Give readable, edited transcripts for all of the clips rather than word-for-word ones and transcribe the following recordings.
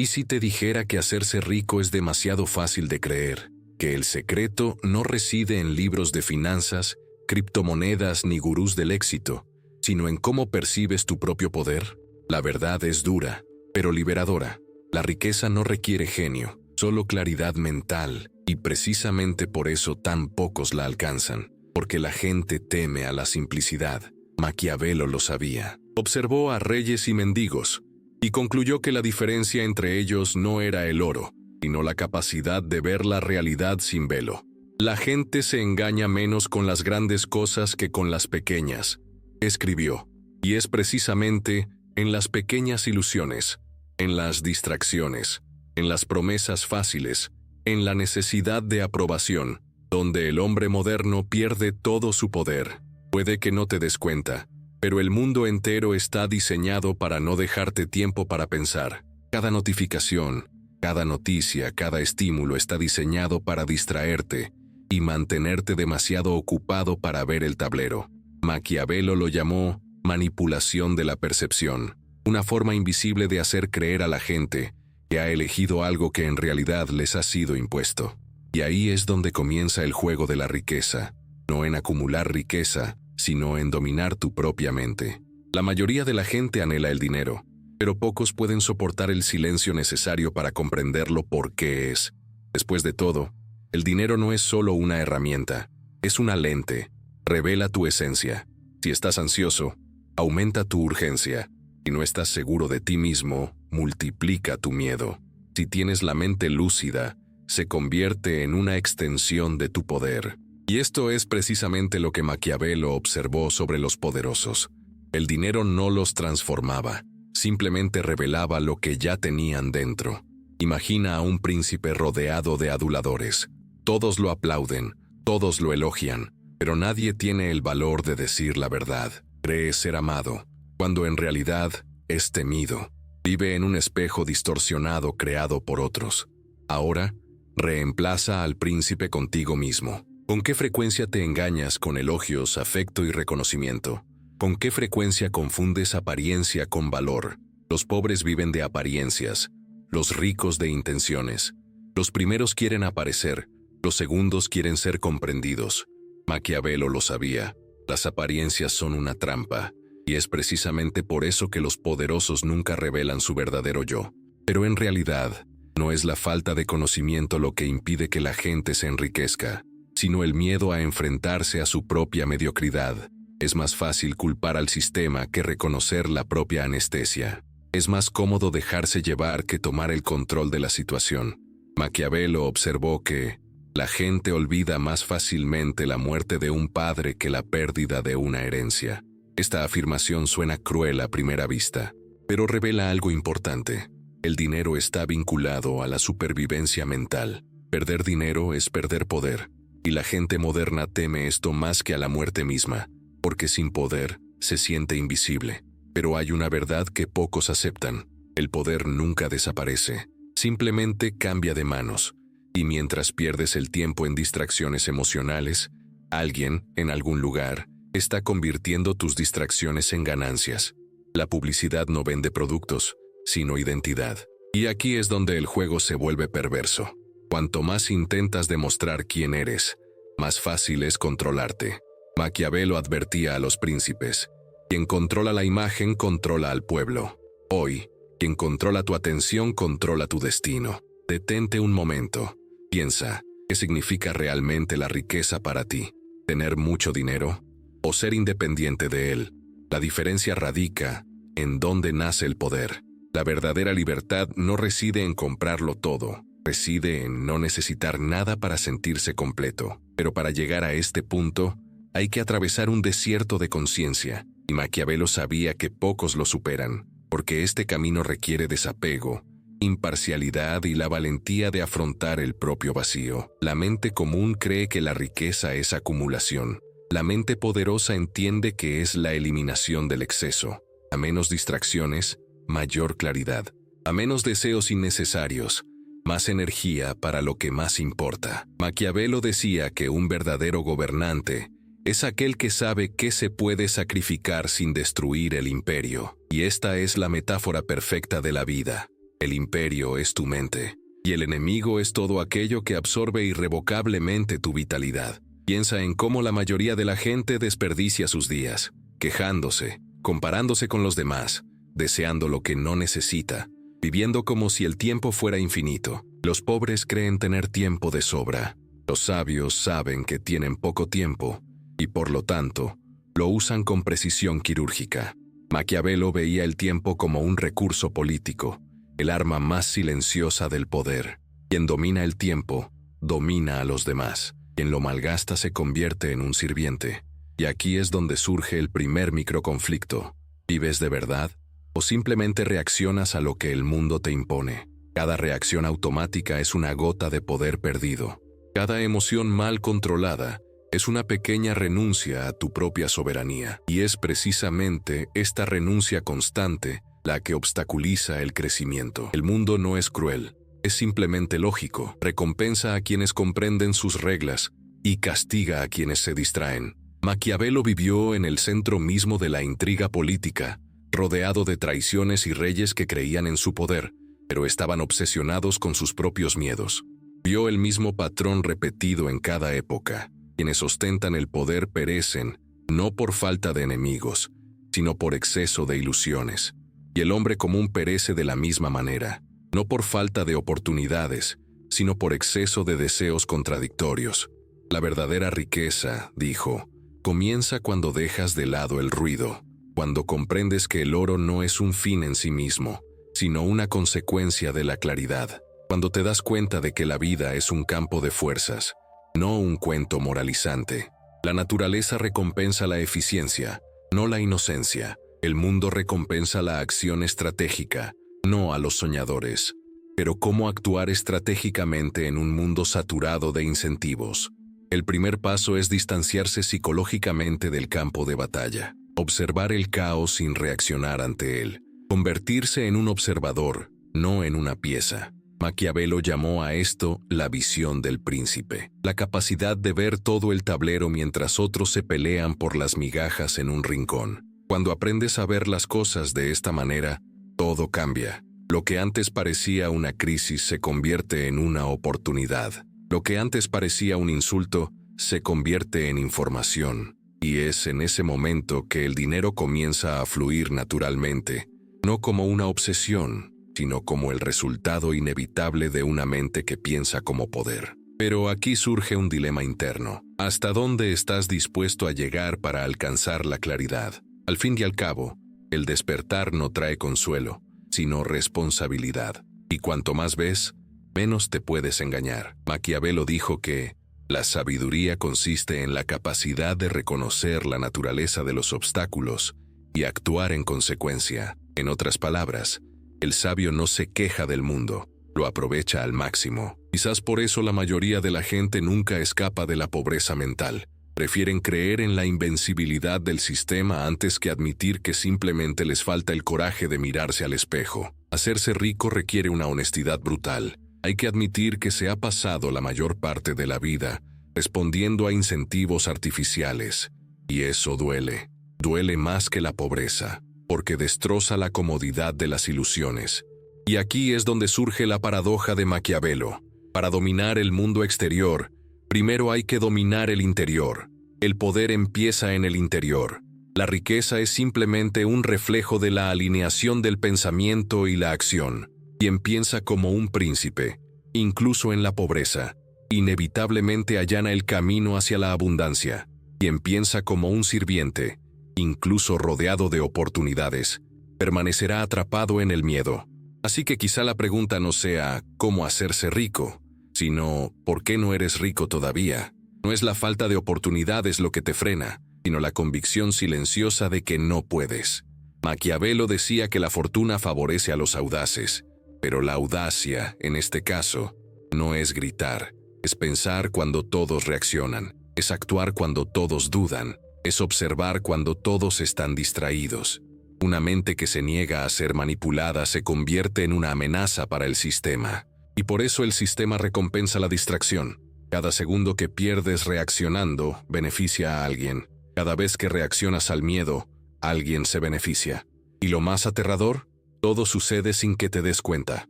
¿Y si te dijera que hacerse rico es demasiado fácil de creer? Que el secreto no reside en libros de finanzas, criptomonedas ni gurús del éxito, sino en cómo percibes tu propio poder. La verdad es dura, pero liberadora. La riqueza no requiere genio, solo claridad mental, y precisamente por eso tan pocos la alcanzan, porque la gente teme a la simplicidad. Maquiavelo lo sabía. Observó a reyes y mendigos, y concluyó que la diferencia entre ellos no era el oro, sino la capacidad de ver la realidad sin velo. La gente se engaña menos con las grandes cosas que con las pequeñas, escribió, y es precisamente en las pequeñas ilusiones, en las distracciones, en las promesas fáciles, en la necesidad de aprobación, donde el hombre moderno pierde todo su poder. Puede que no te des cuenta, pero el mundo entero está diseñado para no dejarte tiempo para pensar. Cada notificación, cada noticia, cada estímulo está diseñado para distraerte y mantenerte demasiado ocupado para ver el tablero. Maquiavelo lo llamó manipulación de la percepción, una forma invisible de hacer creer a la gente que ha elegido algo que en realidad les ha sido impuesto. Y ahí es donde comienza el juego de la riqueza, no en acumular riqueza, sino en dominar tu propia mente. La mayoría de la gente anhela el dinero, pero pocos pueden soportar el silencio necesario para comprenderlo por qué es. Después de todo, el dinero no es solo una herramienta, es una lente. Revela tu esencia. Si estás ansioso, aumenta tu urgencia. Si no estás seguro de ti mismo, multiplica tu miedo. Si tienes la mente lúcida, se convierte en una extensión de tu poder. Y esto es precisamente lo que Maquiavelo observó sobre los poderosos. El dinero no los transformaba, simplemente revelaba lo que ya tenían dentro. Imagina a un príncipe rodeado de aduladores. Todos lo aplauden, todos lo elogian, pero nadie tiene el valor de decir la verdad. Cree ser amado, cuando en realidad es temido. Vive en un espejo distorsionado creado por otros. Ahora, reemplaza al príncipe contigo mismo. ¿Con qué frecuencia te engañas con elogios, afecto y reconocimiento? ¿Con qué frecuencia confundes apariencia con valor? Los pobres viven de apariencias, los ricos de intenciones. Los primeros quieren aparecer, los segundos quieren ser comprendidos. Maquiavelo lo sabía. Las apariencias son una trampa, y es precisamente por eso que los poderosos nunca revelan su verdadero yo. Pero en realidad, no es la falta de conocimiento lo que impide que la gente se enriquezca, sino el miedo a enfrentarse a su propia mediocridad. Es más fácil culpar al sistema que reconocer la propia anestesia. Es más cómodo dejarse llevar que tomar el control de la situación. Maquiavelo observó que la gente olvida más fácilmente la muerte de un padre que la pérdida de una herencia. Esta afirmación suena cruel a primera vista, pero revela algo importante. El dinero está vinculado a la supervivencia mental. Perder dinero es perder poder, y la gente moderna teme esto más que a la muerte misma, porque sin poder se siente invisible. Pero hay una verdad que pocos aceptan: el poder nunca desaparece, simplemente cambia de manos. Y mientras pierdes el tiempo en distracciones emocionales, alguien, en algún lugar, está convirtiendo tus distracciones en ganancias. La publicidad no vende productos, sino identidad. Y aquí es donde el juego se vuelve perverso. Cuanto más intentas demostrar quién eres, más fácil es controlarte. Maquiavelo advertía a los príncipes: quien controla la imagen controla al pueblo. Hoy, quien controla tu atención controla tu destino. Detente un momento. Piensa, ¿qué significa realmente la riqueza para ti? ¿Tener mucho dinero o ser independiente de él? La diferencia radica en dónde nace el poder. La verdadera libertad no reside en comprarlo todo, reside en no necesitar nada para sentirse completo. Pero para llegar a este punto, hay que atravesar un desierto de conciencia, y Maquiavelo sabía que pocos lo superan, porque este camino requiere desapego, imparcialidad y la valentía de afrontar el propio vacío. La mente común cree que la riqueza es acumulación. La mente poderosa entiende que es la eliminación del exceso. A menos distracciones, mayor claridad. A menos deseos innecesarios, más energía para lo que más importa. Maquiavelo decía que un verdadero gobernante es aquel que sabe qué se puede sacrificar sin destruir el imperio. Y esta es la metáfora perfecta de la vida. El imperio es tu mente, y el enemigo es todo aquello que absorbe irrevocablemente tu vitalidad. Piensa en cómo la mayoría de la gente desperdicia sus días, quejándose, comparándose con los demás, deseando lo que no necesita, viviendo como si el tiempo fuera infinito. Los pobres creen tener tiempo de sobra. Los sabios saben que tienen poco tiempo, y por lo tanto, lo usan con precisión quirúrgica. Maquiavelo veía el tiempo como un recurso político, el arma más silenciosa del poder. Quien domina el tiempo, domina a los demás. Quien lo malgasta se convierte en un sirviente. Y aquí es donde surge el primer microconflicto. ¿Vives de verdad? ¿O simplemente reaccionas a lo que el mundo te impone? Cada reacción automática es una gota de poder perdido. Cada emoción mal controlada es una pequeña renuncia a tu propia soberanía. Y es precisamente esta renuncia constante la que obstaculiza el crecimiento. El mundo no es cruel, es simplemente lógico. Recompensa a quienes comprenden sus reglas y castiga a quienes se distraen. Maquiavelo vivió en el centro mismo de la intriga política, rodeado de traiciones y reyes que creían en su poder, pero estaban obsesionados con sus propios miedos. Vio el mismo patrón repetido en cada época. Quienes ostentan el poder perecen, no por falta de enemigos, sino por exceso de ilusiones. Y el hombre común perece de la misma manera, no por falta de oportunidades, sino por exceso de deseos contradictorios. La verdadera riqueza, dijo, comienza cuando dejas de lado el ruido, cuando comprendes que el oro no es un fin en sí mismo, sino una consecuencia de la claridad, cuando te das cuenta de que la vida es un campo de fuerzas, no un cuento moralizante. La naturaleza recompensa la eficiencia, no la inocencia. El mundo recompensa la acción estratégica, no a los soñadores. Pero ¿cómo actuar estratégicamente en un mundo saturado de incentivos? El primer paso es distanciarse psicológicamente del campo de batalla, observar el caos sin reaccionar ante él, convertirse en un observador, no en una pieza. Maquiavelo llamó a esto la visión del príncipe, la capacidad de ver todo el tablero mientras otros se pelean por las migajas en un rincón. Cuando aprendes a ver las cosas de esta manera, todo cambia. Lo que antes parecía una crisis se convierte en una oportunidad. Lo que antes parecía un insulto se convierte en información. Y es en ese momento que el dinero comienza a fluir naturalmente, no como una obsesión, sino como el resultado inevitable de una mente que piensa como poder. Pero aquí surge un dilema interno. ¿Hasta dónde estás dispuesto a llegar para alcanzar la claridad? Al fin y al cabo, el despertar no trae consuelo, sino responsabilidad. Y cuanto más ves, menos te puedes engañar. Maquiavelo dijo que la sabiduría consiste en la capacidad de reconocer la naturaleza de los obstáculos y actuar en consecuencia. En otras palabras, el sabio no se queja del mundo, lo aprovecha al máximo. Quizás por eso la mayoría de la gente nunca escapa de la pobreza mental. Prefieren creer en la invencibilidad del sistema antes que admitir que simplemente les falta el coraje de mirarse al espejo. Hacerse rico requiere una honestidad brutal. Hay que admitir que se ha pasado la mayor parte de la vida respondiendo a incentivos artificiales. Y eso duele. Duele más que la pobreza, porque destroza la comodidad de las ilusiones. Y aquí es donde surge la paradoja de Maquiavelo. Para dominar el mundo exterior, primero hay que dominar el interior. El poder empieza en el interior. La riqueza es simplemente un reflejo de la alineación del pensamiento y la acción. Quien piensa como un príncipe, incluso en la pobreza, inevitablemente allana el camino hacia la abundancia. Quien piensa como un sirviente, incluso rodeado de oportunidades, permanecerá atrapado en el miedo. Así que quizá la pregunta no sea ¿cómo hacerse rico?, sino ¿por qué no eres rico todavía? No es la falta de oportunidades lo que te frena, sino la convicción silenciosa de que no puedes. Maquiavelo decía que la fortuna favorece a los audaces, pero la audacia, en este caso, no es gritar, es pensar cuando todos reaccionan, es actuar cuando todos dudan, es observar cuando todos están distraídos. Una mente que se niega a ser manipulada se convierte en una amenaza para el sistema. Y por eso el sistema recompensa la distracción. Cada segundo que pierdes reaccionando beneficia a alguien. Cada vez que reaccionas al miedo, alguien se beneficia. Y lo más aterrador, Todo sucede sin que te des cuenta.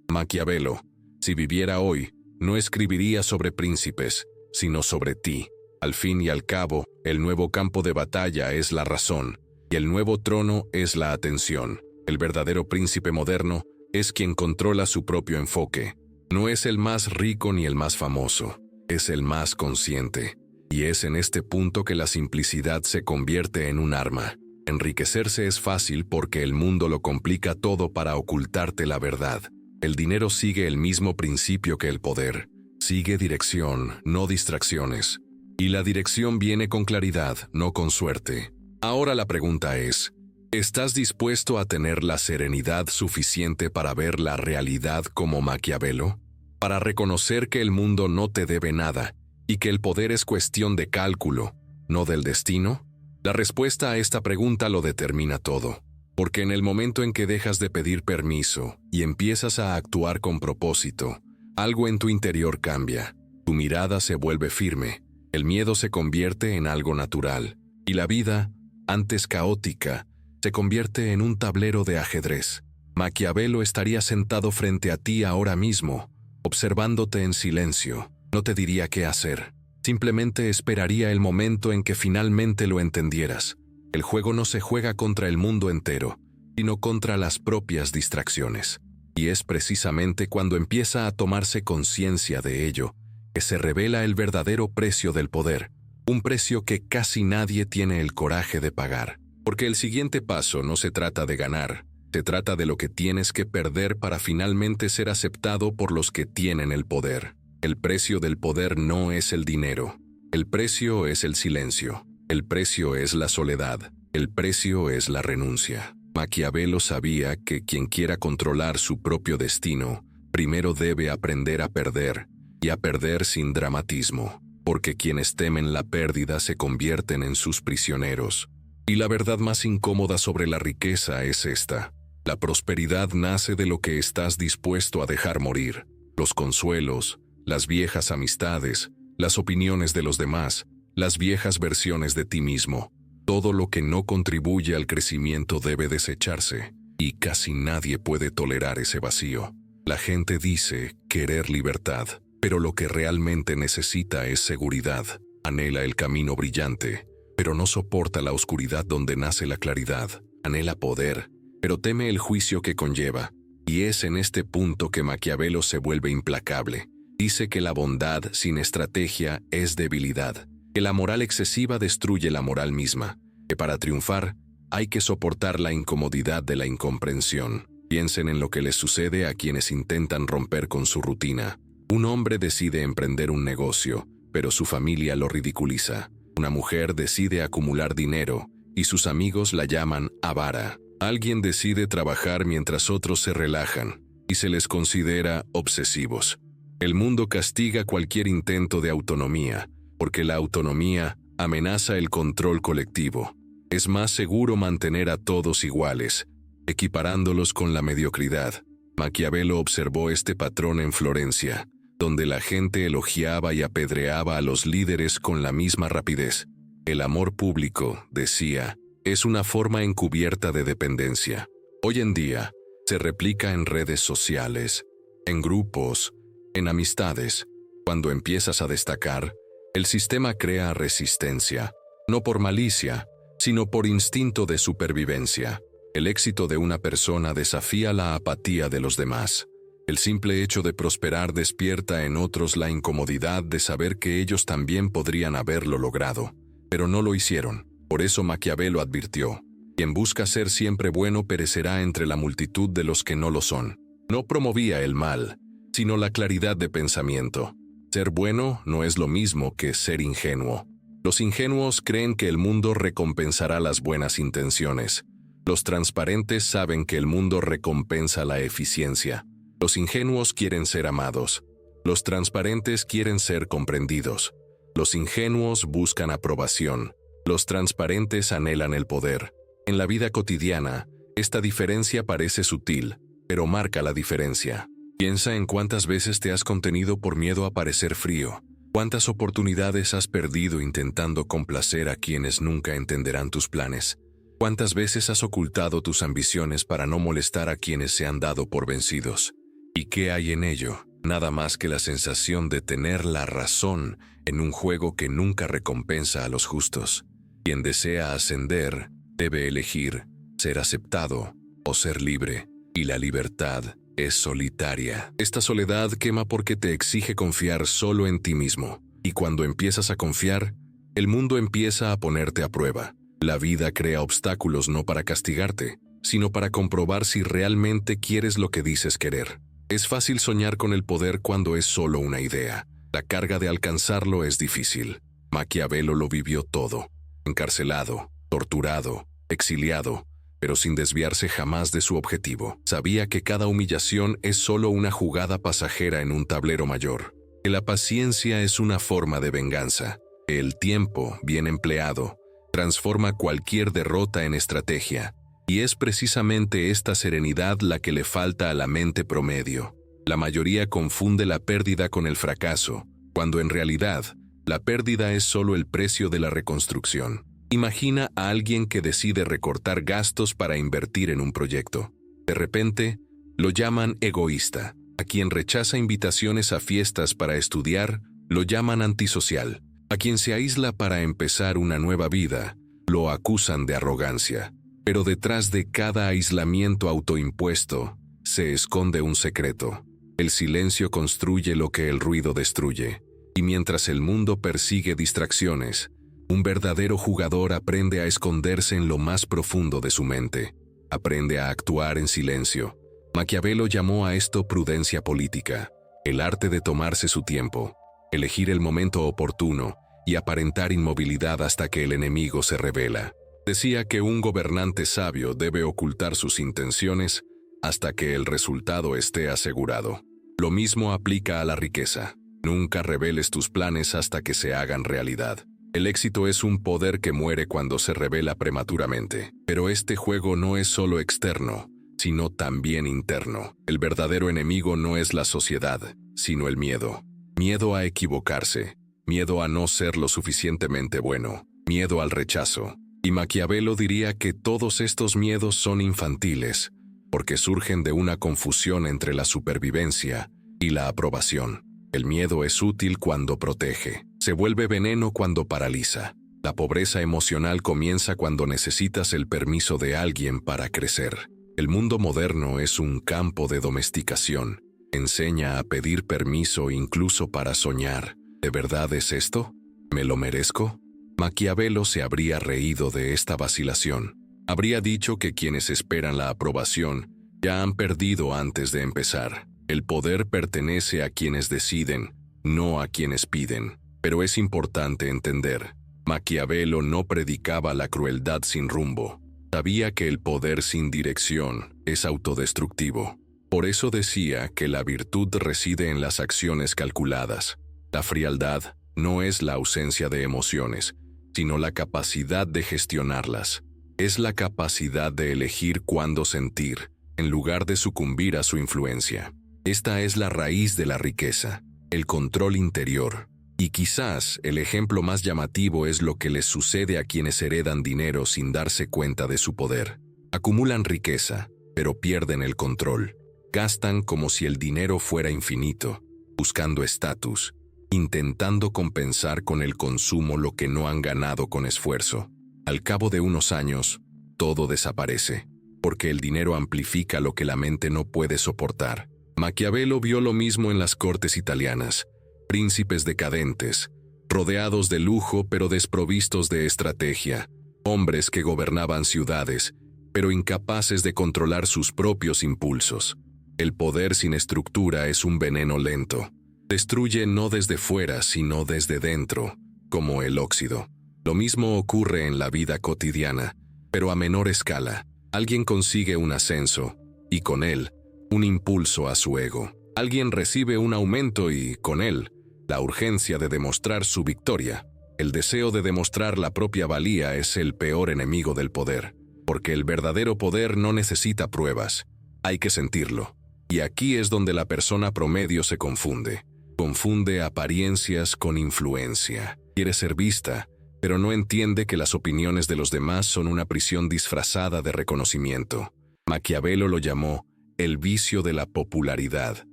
Maquiavelo, si viviera hoy, no escribiría sobre príncipes, sino sobre ti. Al fin y al cabo, el nuevo campo de batalla es la razón, y el nuevo trono es la atención. El verdadero príncipe moderno es quien controla su propio enfoque. No es el más rico ni el más famoso, es el más consciente. Y es en este punto que la simplicidad se convierte en un arma. Enriquecerse es fácil porque el mundo lo complica todo para ocultarte la verdad. El dinero sigue el mismo principio que el poder. Sigue dirección, no distracciones. Y la dirección viene con claridad, no con suerte. Ahora la pregunta es, ¿estás dispuesto a tener la serenidad suficiente para ver la realidad como Maquiavelo? Para reconocer que el mundo no te debe nada y que el poder es cuestión de cálculo, no del destino? La respuesta a esta pregunta lo determina todo. Porque en el momento en que dejas de pedir permiso y empiezas a actuar con propósito, algo en tu interior cambia. Tu mirada se vuelve firme, el miedo se convierte en algo natural, y la vida, antes caótica, se convierte en un tablero de ajedrez. Maquiavelo estaría sentado frente a ti ahora mismo, observándote en silencio. No te diría qué hacer. Simplemente esperaría el momento en que finalmente lo entendieras. El juego no se juega contra el mundo entero, sino contra las propias distracciones. Y es precisamente cuando empieza a tomarse conciencia de ello, que se revela el verdadero precio del poder, un precio que casi nadie tiene el coraje de pagar. Porque el siguiente paso no se trata de ganar, se trata de lo que tienes que perder para finalmente ser aceptado por los que tienen el poder. El precio del poder no es el dinero, el precio es el silencio. El precio es la soledad, el precio es la renuncia. Maquiavelo sabía que quien quiera controlar su propio destino, primero debe aprender a perder, y a perder sin dramatismo, porque quienes temen la pérdida se convierten en sus prisioneros. Y la verdad más incómoda sobre la riqueza es esta: la prosperidad nace de lo que estás dispuesto a dejar morir. Los consuelos, las viejas amistades, las opiniones de los demás, las viejas versiones de ti mismo. Todo lo que no contribuye al crecimiento debe desecharse, y casi nadie puede tolerar ese vacío. La gente dice querer libertad, pero lo que realmente necesita es seguridad. Anhela el camino brillante, pero no soporta la oscuridad donde nace la claridad. Anhela poder, pero teme el juicio que conlleva. Y es en este punto que Maquiavelo se vuelve implacable. Dice que la bondad sin estrategia es debilidad, que la moral excesiva destruye la moral misma, que para triunfar hay que soportar la incomodidad de la incomprensión. Piensen en lo que les sucede a quienes intentan romper con su rutina. Un hombre decide emprender un negocio, pero su familia lo ridiculiza. Una mujer decide acumular dinero, y sus amigos la llaman avara. Alguien decide trabajar mientras otros se relajan, y se les considera obsesivos. El mundo castiga cualquier intento de autonomía, porque la autonomía amenaza el control colectivo. Es más seguro mantener a todos iguales, equiparándolos con la mediocridad. Maquiavelo observó este patrón en Florencia, donde la gente elogiaba y apedreaba a los líderes con la misma rapidez. El amor público, decía, es una forma encubierta de dependencia. Hoy en día, se replica en redes sociales, en grupos, en amistades. Cuando empiezas a destacar, el sistema crea resistencia, no por malicia, sino por instinto de supervivencia. El éxito de una persona desafía la apatía de los demás. El simple hecho de prosperar despierta en otros la incomodidad de saber que ellos también podrían haberlo logrado, pero no lo hicieron. Por eso Maquiavelo advirtió: quien busca ser siempre bueno perecerá entre la multitud de los que no lo son. No promovía el mal, sino la claridad de pensamiento. Ser bueno no es lo mismo que ser ingenuo. Los ingenuos creen que el mundo recompensará las buenas intenciones. Los transparentes saben que el mundo recompensa la eficiencia. Los ingenuos quieren ser amados. Los transparentes quieren ser comprendidos. Los ingenuos buscan aprobación. Los transparentes anhelan el poder. En la vida cotidiana, esta diferencia parece sutil, pero marca la diferencia. Piensa en cuántas veces te has contenido por miedo a parecer frío. Cuántas oportunidades has perdido intentando complacer a quienes nunca entenderán tus planes. ¿Cuántas veces has ocultado tus ambiciones para no molestar a quienes se han dado por vencidos? ¿Y qué hay en ello? Nada más que la sensación de tener la razón en un juego que nunca recompensa a los justos. Quien desea ascender debe elegir ser aceptado o ser libre, y la libertad es solitaria. Esta soledad quema porque te exige confiar solo en ti mismo, y cuando empiezas a confiar, el mundo empieza a ponerte a prueba. La vida crea obstáculos no para castigarte, sino para comprobar si realmente quieres lo que dices querer. Es fácil soñar con el poder cuando es solo una idea. La carga de alcanzarlo es difícil. Maquiavelo lo vivió todo: encarcelado, torturado, exiliado, pero sin desviarse jamás de su objetivo. Sabía que cada humillación es solo una jugada pasajera en un tablero mayor, que la paciencia es una forma de venganza, que el tiempo, bien empleado, transforma cualquier derrota en estrategia, y es precisamente esta serenidad la que le falta a la mente promedio. La mayoría confunde la pérdida con el fracaso, cuando en realidad la pérdida es solo el precio de la reconstrucción. Imagina a alguien que decide recortar gastos para invertir en un proyecto. De repente, lo llaman egoísta. A quien rechaza invitaciones a fiestas para estudiar, lo llaman antisocial. A quien se aísla para empezar una nueva vida, lo acusan de arrogancia. Pero detrás de cada aislamiento autoimpuesto se esconde un secreto. El silencio construye lo que el ruido destruye. Y mientras el mundo persigue distracciones, un verdadero jugador aprende a esconderse en lo más profundo de su mente. Aprende a actuar en silencio. Maquiavelo llamó a esto prudencia política, el arte de tomarse su tiempo, elegir el momento oportuno y aparentar inmovilidad hasta que el enemigo se revela. Decía que un gobernante sabio debe ocultar sus intenciones hasta que el resultado esté asegurado. Lo mismo aplica a la riqueza. Nunca reveles tus planes hasta que se hagan realidad. El éxito es un poder que muere cuando se revela prematuramente. Pero este juego no es solo externo, sino también interno. El verdadero enemigo no es la sociedad, sino el miedo. Miedo a equivocarse, miedo a no ser lo suficientemente bueno, miedo al rechazo. Y Maquiavelo diría que todos estos miedos son infantiles, porque surgen de una confusión entre la supervivencia y la aprobación. El miedo es útil cuando protege, se vuelve veneno cuando paraliza. La pobreza emocional comienza cuando necesitas el permiso de alguien para crecer. El mundo moderno es un campo de domesticación. Enseña a pedir permiso incluso para soñar. ¿De verdad es esto? ¿Me lo merezco? Maquiavelo se habría reído de esta vacilación. Habría dicho que quienes esperan la aprobación ya han perdido antes de empezar. El poder pertenece a quienes deciden, no a quienes piden. Pero es importante entender, Maquiavelo no predicaba la crueldad sin rumbo. Sabía que el poder sin dirección es autodestructivo. Por eso decía que la virtud reside en las acciones calculadas. La frialdad no es la ausencia de emociones, sino la capacidad de gestionarlas. Es la capacidad de elegir cuándo sentir, en lugar de sucumbir a su influencia. Esta es la raíz de la riqueza, el control interior. Y quizás el ejemplo más llamativo es lo que les sucede a quienes heredan dinero sin darse cuenta de su poder. Acumulan riqueza, pero pierden el control. Gastan como si el dinero fuera infinito, buscando estatus, intentando compensar con el consumo lo que no han ganado con esfuerzo. Al cabo de unos años, todo desaparece, porque el dinero amplifica lo que la mente no puede soportar. Maquiavelo vio lo mismo en las cortes italianas. Príncipes decadentes, rodeados de lujo pero desprovistos de estrategia, hombres que gobernaban ciudades, pero incapaces de controlar sus propios impulsos. El poder sin estructura es un veneno lento. Destruye no desde fuera, sino desde dentro, como el óxido. Lo mismo ocurre en la vida cotidiana, pero a menor escala. Alguien consigue un ascenso, y con él, un impulso a su ego. Alguien recibe un aumento y, con él, la urgencia de demostrar su victoria. El deseo de demostrar la propia valía es el peor enemigo del poder, porque el verdadero poder no necesita pruebas, hay que sentirlo. Y aquí es donde la persona promedio se confunde. Confunde apariencias con influencia. Quiere ser vista, pero no entiende que las opiniones de los demás son una prisión disfrazada de reconocimiento. Maquiavelo lo llamó el vicio de la popularidad.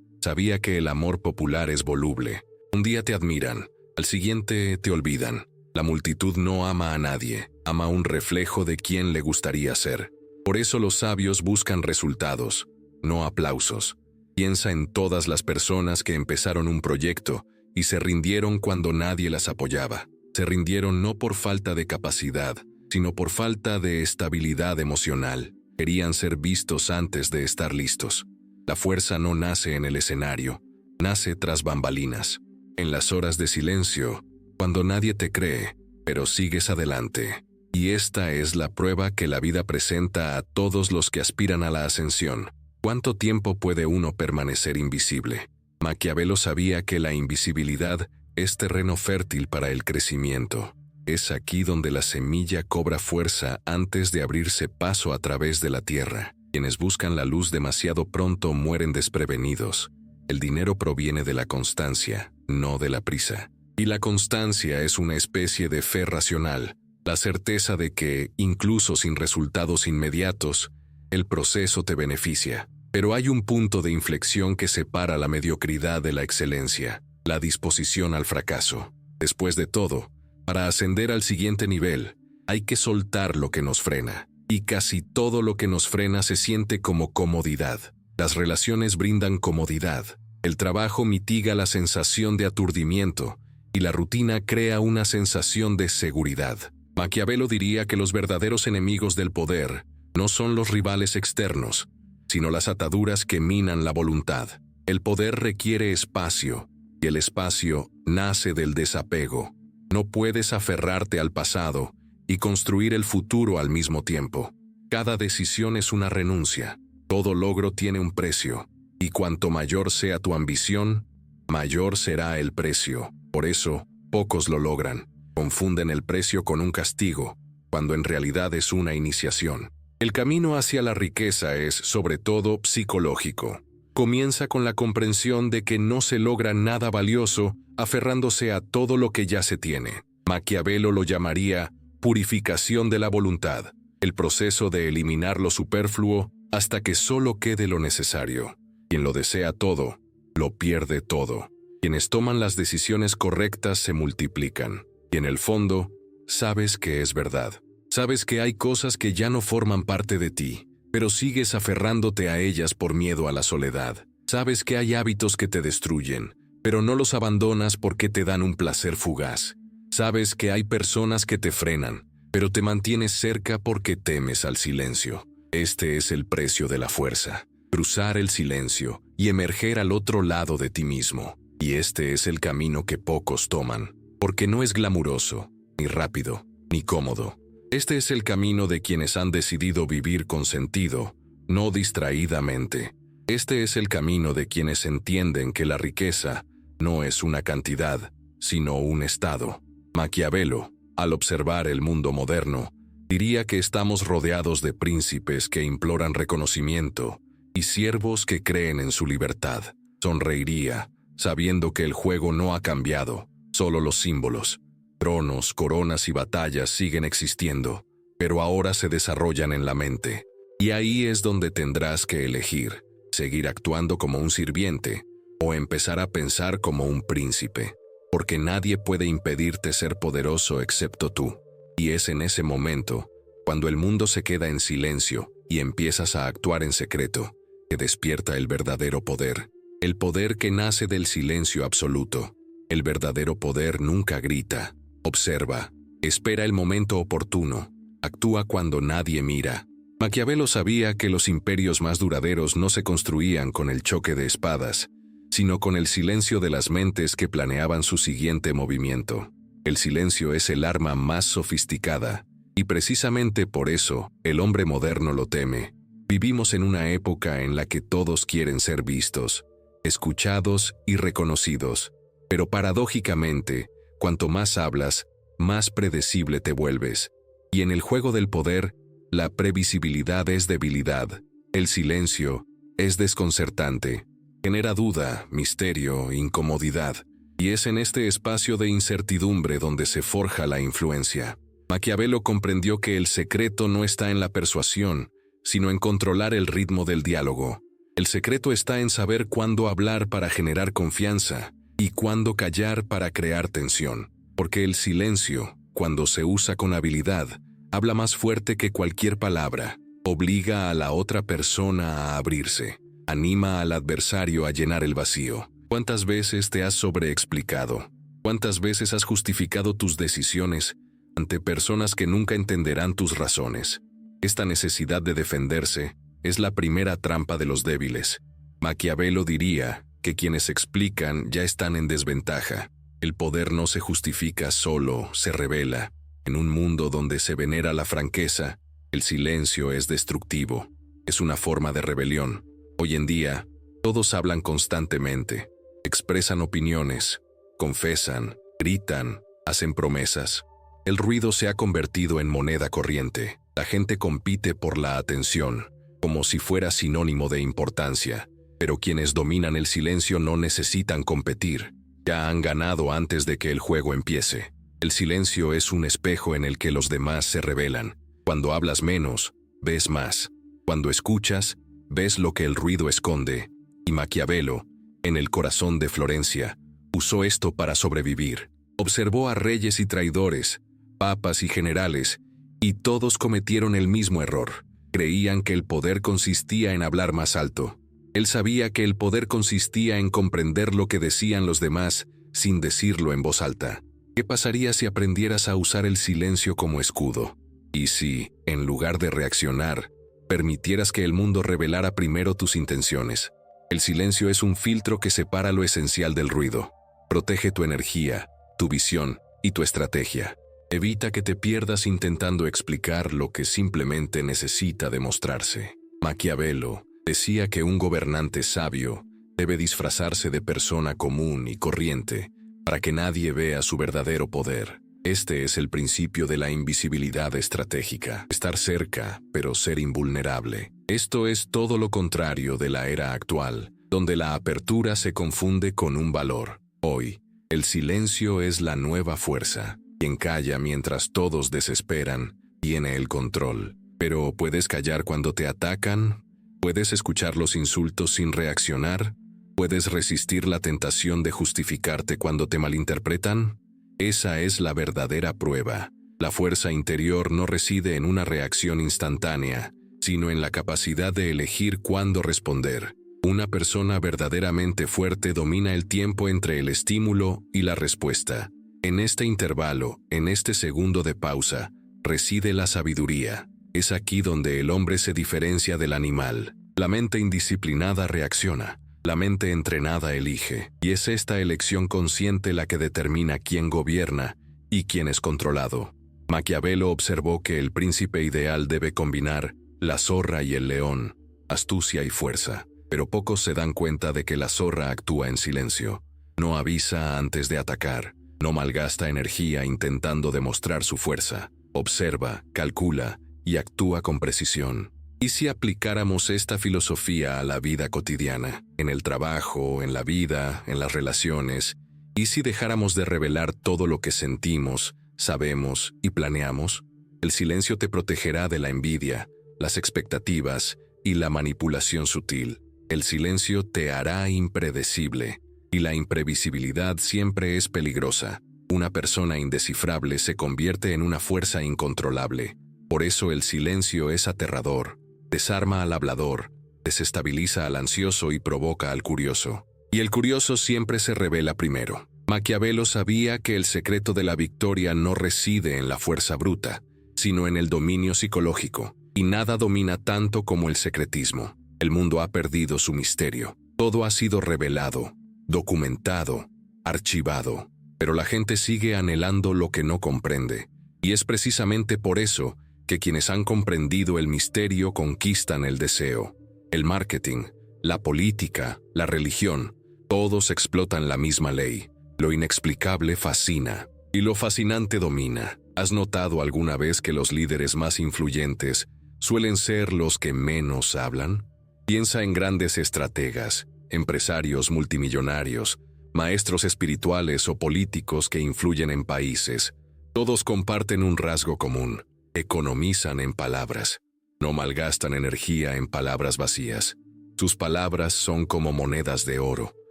Sabía que el amor popular es voluble. Un día te admiran, al siguiente te olvidan. La multitud no ama a nadie, ama un reflejo de quién le gustaría ser. Por eso los sabios buscan resultados, no aplausos. Piensa en todas las personas que empezaron un proyecto y se rindieron cuando nadie las apoyaba. Se rindieron no por falta de capacidad, sino por falta de estabilidad emocional. Querían ser vistos antes de estar listos. La fuerza no nace en el escenario, nace tras bambalinas. En las horas de silencio, cuando nadie te cree, pero sigues adelante. Y esta es la prueba que la vida presenta a todos los que aspiran a la ascensión. ¿Cuánto tiempo puede uno permanecer invisible? Maquiavelo sabía que la invisibilidad es terreno fértil para el crecimiento. Es aquí donde la semilla cobra fuerza antes de abrirse paso a través de la tierra. Quienes buscan la luz demasiado pronto mueren desprevenidos. El dinero proviene de la constancia, no de la prisa. Y la constancia es una especie de fe racional, la certeza de que, incluso sin resultados inmediatos, el proceso te beneficia. Pero hay un punto de inflexión que separa la mediocridad de la excelencia, la disposición al fracaso. Después de todo, para ascender al siguiente nivel, hay que soltar lo que nos frena. Y casi todo lo que nos frena se siente como comodidad. Las relaciones brindan comodidad. El trabajo mitiga la sensación de aturdimiento y la rutina crea una sensación de seguridad. Maquiavelo diría que los verdaderos enemigos del poder no son los rivales externos, sino las ataduras que minan la voluntad. El poder requiere espacio, y el espacio nace del desapego. No puedes aferrarte al pasado y construir el futuro al mismo tiempo. Cada decisión es una renuncia. Todo logro tiene un precio, y cuanto mayor sea tu ambición, mayor será el precio. Por eso, pocos lo logran. Confunden el precio con un castigo, cuando en realidad es una iniciación. El camino hacia la riqueza es, sobre todo, psicológico. Comienza con la comprensión de que no se logra nada valioso aferrándose a todo lo que ya se tiene. Maquiavelo lo llamaría purificación de la voluntad, el proceso de eliminar lo superfluo hasta que solo quede lo necesario. Quien lo desea todo, lo pierde todo. Quienes toman las decisiones correctas se multiplican. Y en el fondo, sabes que es verdad. Sabes que hay cosas que ya no forman parte de ti, pero sigues aferrándote a ellas por miedo a la soledad. Sabes que hay hábitos que te destruyen, pero no los abandonas porque te dan un placer fugaz. Sabes que hay personas que te frenan, pero te mantienes cerca porque temes al silencio. Este es el precio de la fuerza. Cruzar el silencio y emerger al otro lado de ti mismo. Y este es el camino que pocos toman, porque no es glamuroso, ni rápido, ni cómodo. Este es el camino de quienes han decidido vivir con sentido, no distraídamente. Este es el camino de quienes entienden que la riqueza no es una cantidad, sino un estado. Maquiavelo, al observar el mundo moderno, diría que estamos rodeados de príncipes que imploran reconocimiento y siervos que creen en su libertad. Sonreiría, sabiendo que el juego no ha cambiado, solo los símbolos. Tronos, coronas y batallas siguen existiendo, pero ahora se desarrollan en la mente. Y ahí es donde tendrás que elegir, seguir actuando como un sirviente o empezar a pensar como un príncipe, porque nadie puede impedirte ser poderoso excepto tú. Y es en ese momento, cuando el mundo se queda en silencio y empiezas a actuar en secreto, que despierta el verdadero poder. El poder que nace del silencio absoluto. El verdadero poder nunca grita. Observa, espera el momento oportuno, actúa cuando nadie mira. Maquiavelo sabía que los imperios más duraderos no se construían con el choque de espadas, sino con el silencio de las mentes que planeaban su siguiente movimiento. El silencio es el arma más sofisticada, y precisamente por eso el hombre moderno lo teme. Vivimos en una época en la que todos quieren ser vistos, escuchados y reconocidos, pero paradójicamente, cuanto más hablas, más predecible te vuelves. Y en el juego del poder, la previsibilidad es debilidad. El silencio es desconcertante. Genera duda, misterio, incomodidad. Y es en este espacio de incertidumbre donde se forja la influencia. Maquiavelo comprendió que el secreto no está en la persuasión, sino en controlar el ritmo del diálogo. El secreto está en saber cuándo hablar para generar confianza y cuándo callar para crear tensión. Porque el silencio, cuando se usa con habilidad, habla más fuerte que cualquier palabra, obliga a la otra persona a abrirse, anima al adversario a llenar el vacío. ¿Cuántas veces te has sobreexplicado? ¿Cuántas veces has justificado tus decisiones ante personas que nunca entenderán tus razones? Esta necesidad de defenderse es la primera trampa de los débiles. Maquiavelo diría que quienes explican ya están en desventaja. El poder no se justifica, solo se revela. En un mundo donde se venera la franqueza, el silencio es destructivo. Es una forma de rebelión. Hoy en día, todos hablan constantemente, expresan opiniones, confesan, gritan, hacen promesas. El ruido se ha convertido en moneda corriente. La gente compite por la atención, como si fuera sinónimo de importancia. Pero quienes dominan el silencio no necesitan competir. Ya han ganado antes de que el juego empiece. El silencio es un espejo en el que los demás se revelan. Cuando hablas menos, ves más. Cuando escuchas, ves lo que el ruido esconde. Y Maquiavelo, en El corazón de Florencia, usó esto para sobrevivir. Observó a reyes y traidores, papas y generales, y todos cometieron el mismo error. Creían que el poder consistía en hablar más alto. Él sabía que el poder consistía en comprender lo que decían los demás sin decirlo en voz alta. ¿Qué pasaría si aprendieras a usar el silencio como escudo? Y si, en lugar de reaccionar, permitieras que el mundo revelara primero tus intenciones. El silencio es un filtro que separa lo esencial del ruido. Protege tu energía, tu visión y tu estrategia. Evita que te pierdas intentando explicar lo que simplemente necesita demostrarse. Maquiavelo decía que un gobernante sabio debe disfrazarse de persona común y corriente para que nadie vea su verdadero poder. Este es el principio de la invisibilidad estratégica. Estar cerca, pero ser invulnerable. Esto es todo lo contrario de la era actual, donde la apertura se confunde con un valor. Hoy, el silencio es la nueva fuerza. Quien calla mientras todos desesperan, tiene el control. Pero ¿puedes callar cuando te atacan? ¿Puedes escuchar los insultos sin reaccionar? ¿Puedes resistir la tentación de justificarte cuando te malinterpretan? Esa es la verdadera prueba. La fuerza interior no reside en una reacción instantánea, sino en la capacidad de elegir cuándo responder. Una persona verdaderamente fuerte domina el tiempo entre el estímulo y la respuesta. En este intervalo, en este segundo de pausa, reside la sabiduría. Es aquí donde el hombre se diferencia del animal. La mente indisciplinada reacciona. La mente entrenada elige, y es esta elección consciente la que determina quién gobierna y quién es controlado. Maquiavelo observó que el príncipe ideal debe combinar la zorra y el león, astucia y fuerza, pero pocos se dan cuenta de que la zorra actúa en silencio. No avisa antes de atacar, no malgasta energía intentando demostrar su fuerza, observa, calcula y actúa con precisión. ¿Y si aplicáramos esta filosofía a la vida cotidiana, en el trabajo, en la vida, en las relaciones? ¿Y si dejáramos de revelar todo lo que sentimos, sabemos y planeamos? El silencio te protegerá de la envidia, las expectativas y la manipulación sutil. El silencio te hará impredecible, y la imprevisibilidad siempre es peligrosa. Una persona indescifrable se convierte en una fuerza incontrolable. Por eso el silencio es aterrador. Desarma al hablador, desestabiliza al ansioso y provoca al curioso. Y el curioso siempre se revela primero. Maquiavelo sabía que el secreto de la victoria no reside en la fuerza bruta, sino en el dominio psicológico. Y nada domina tanto como el secretismo. El mundo ha perdido su misterio. Todo ha sido revelado, documentado, archivado. Pero la gente sigue anhelando lo que no comprende. Y es precisamente por eso que quienes han comprendido el misterio conquistan el deseo. El marketing, la política, la religión, todos explotan la misma ley. Lo inexplicable fascina, y lo fascinante domina. ¿Has notado alguna vez que los líderes más influyentes suelen ser los que menos hablan? Piensa en grandes estrategas, empresarios multimillonarios, maestros espirituales o políticos que influyen en países, todos comparten un rasgo común: economizan en palabras. No malgastan energía en palabras vacías. Sus palabras son como monedas de oro,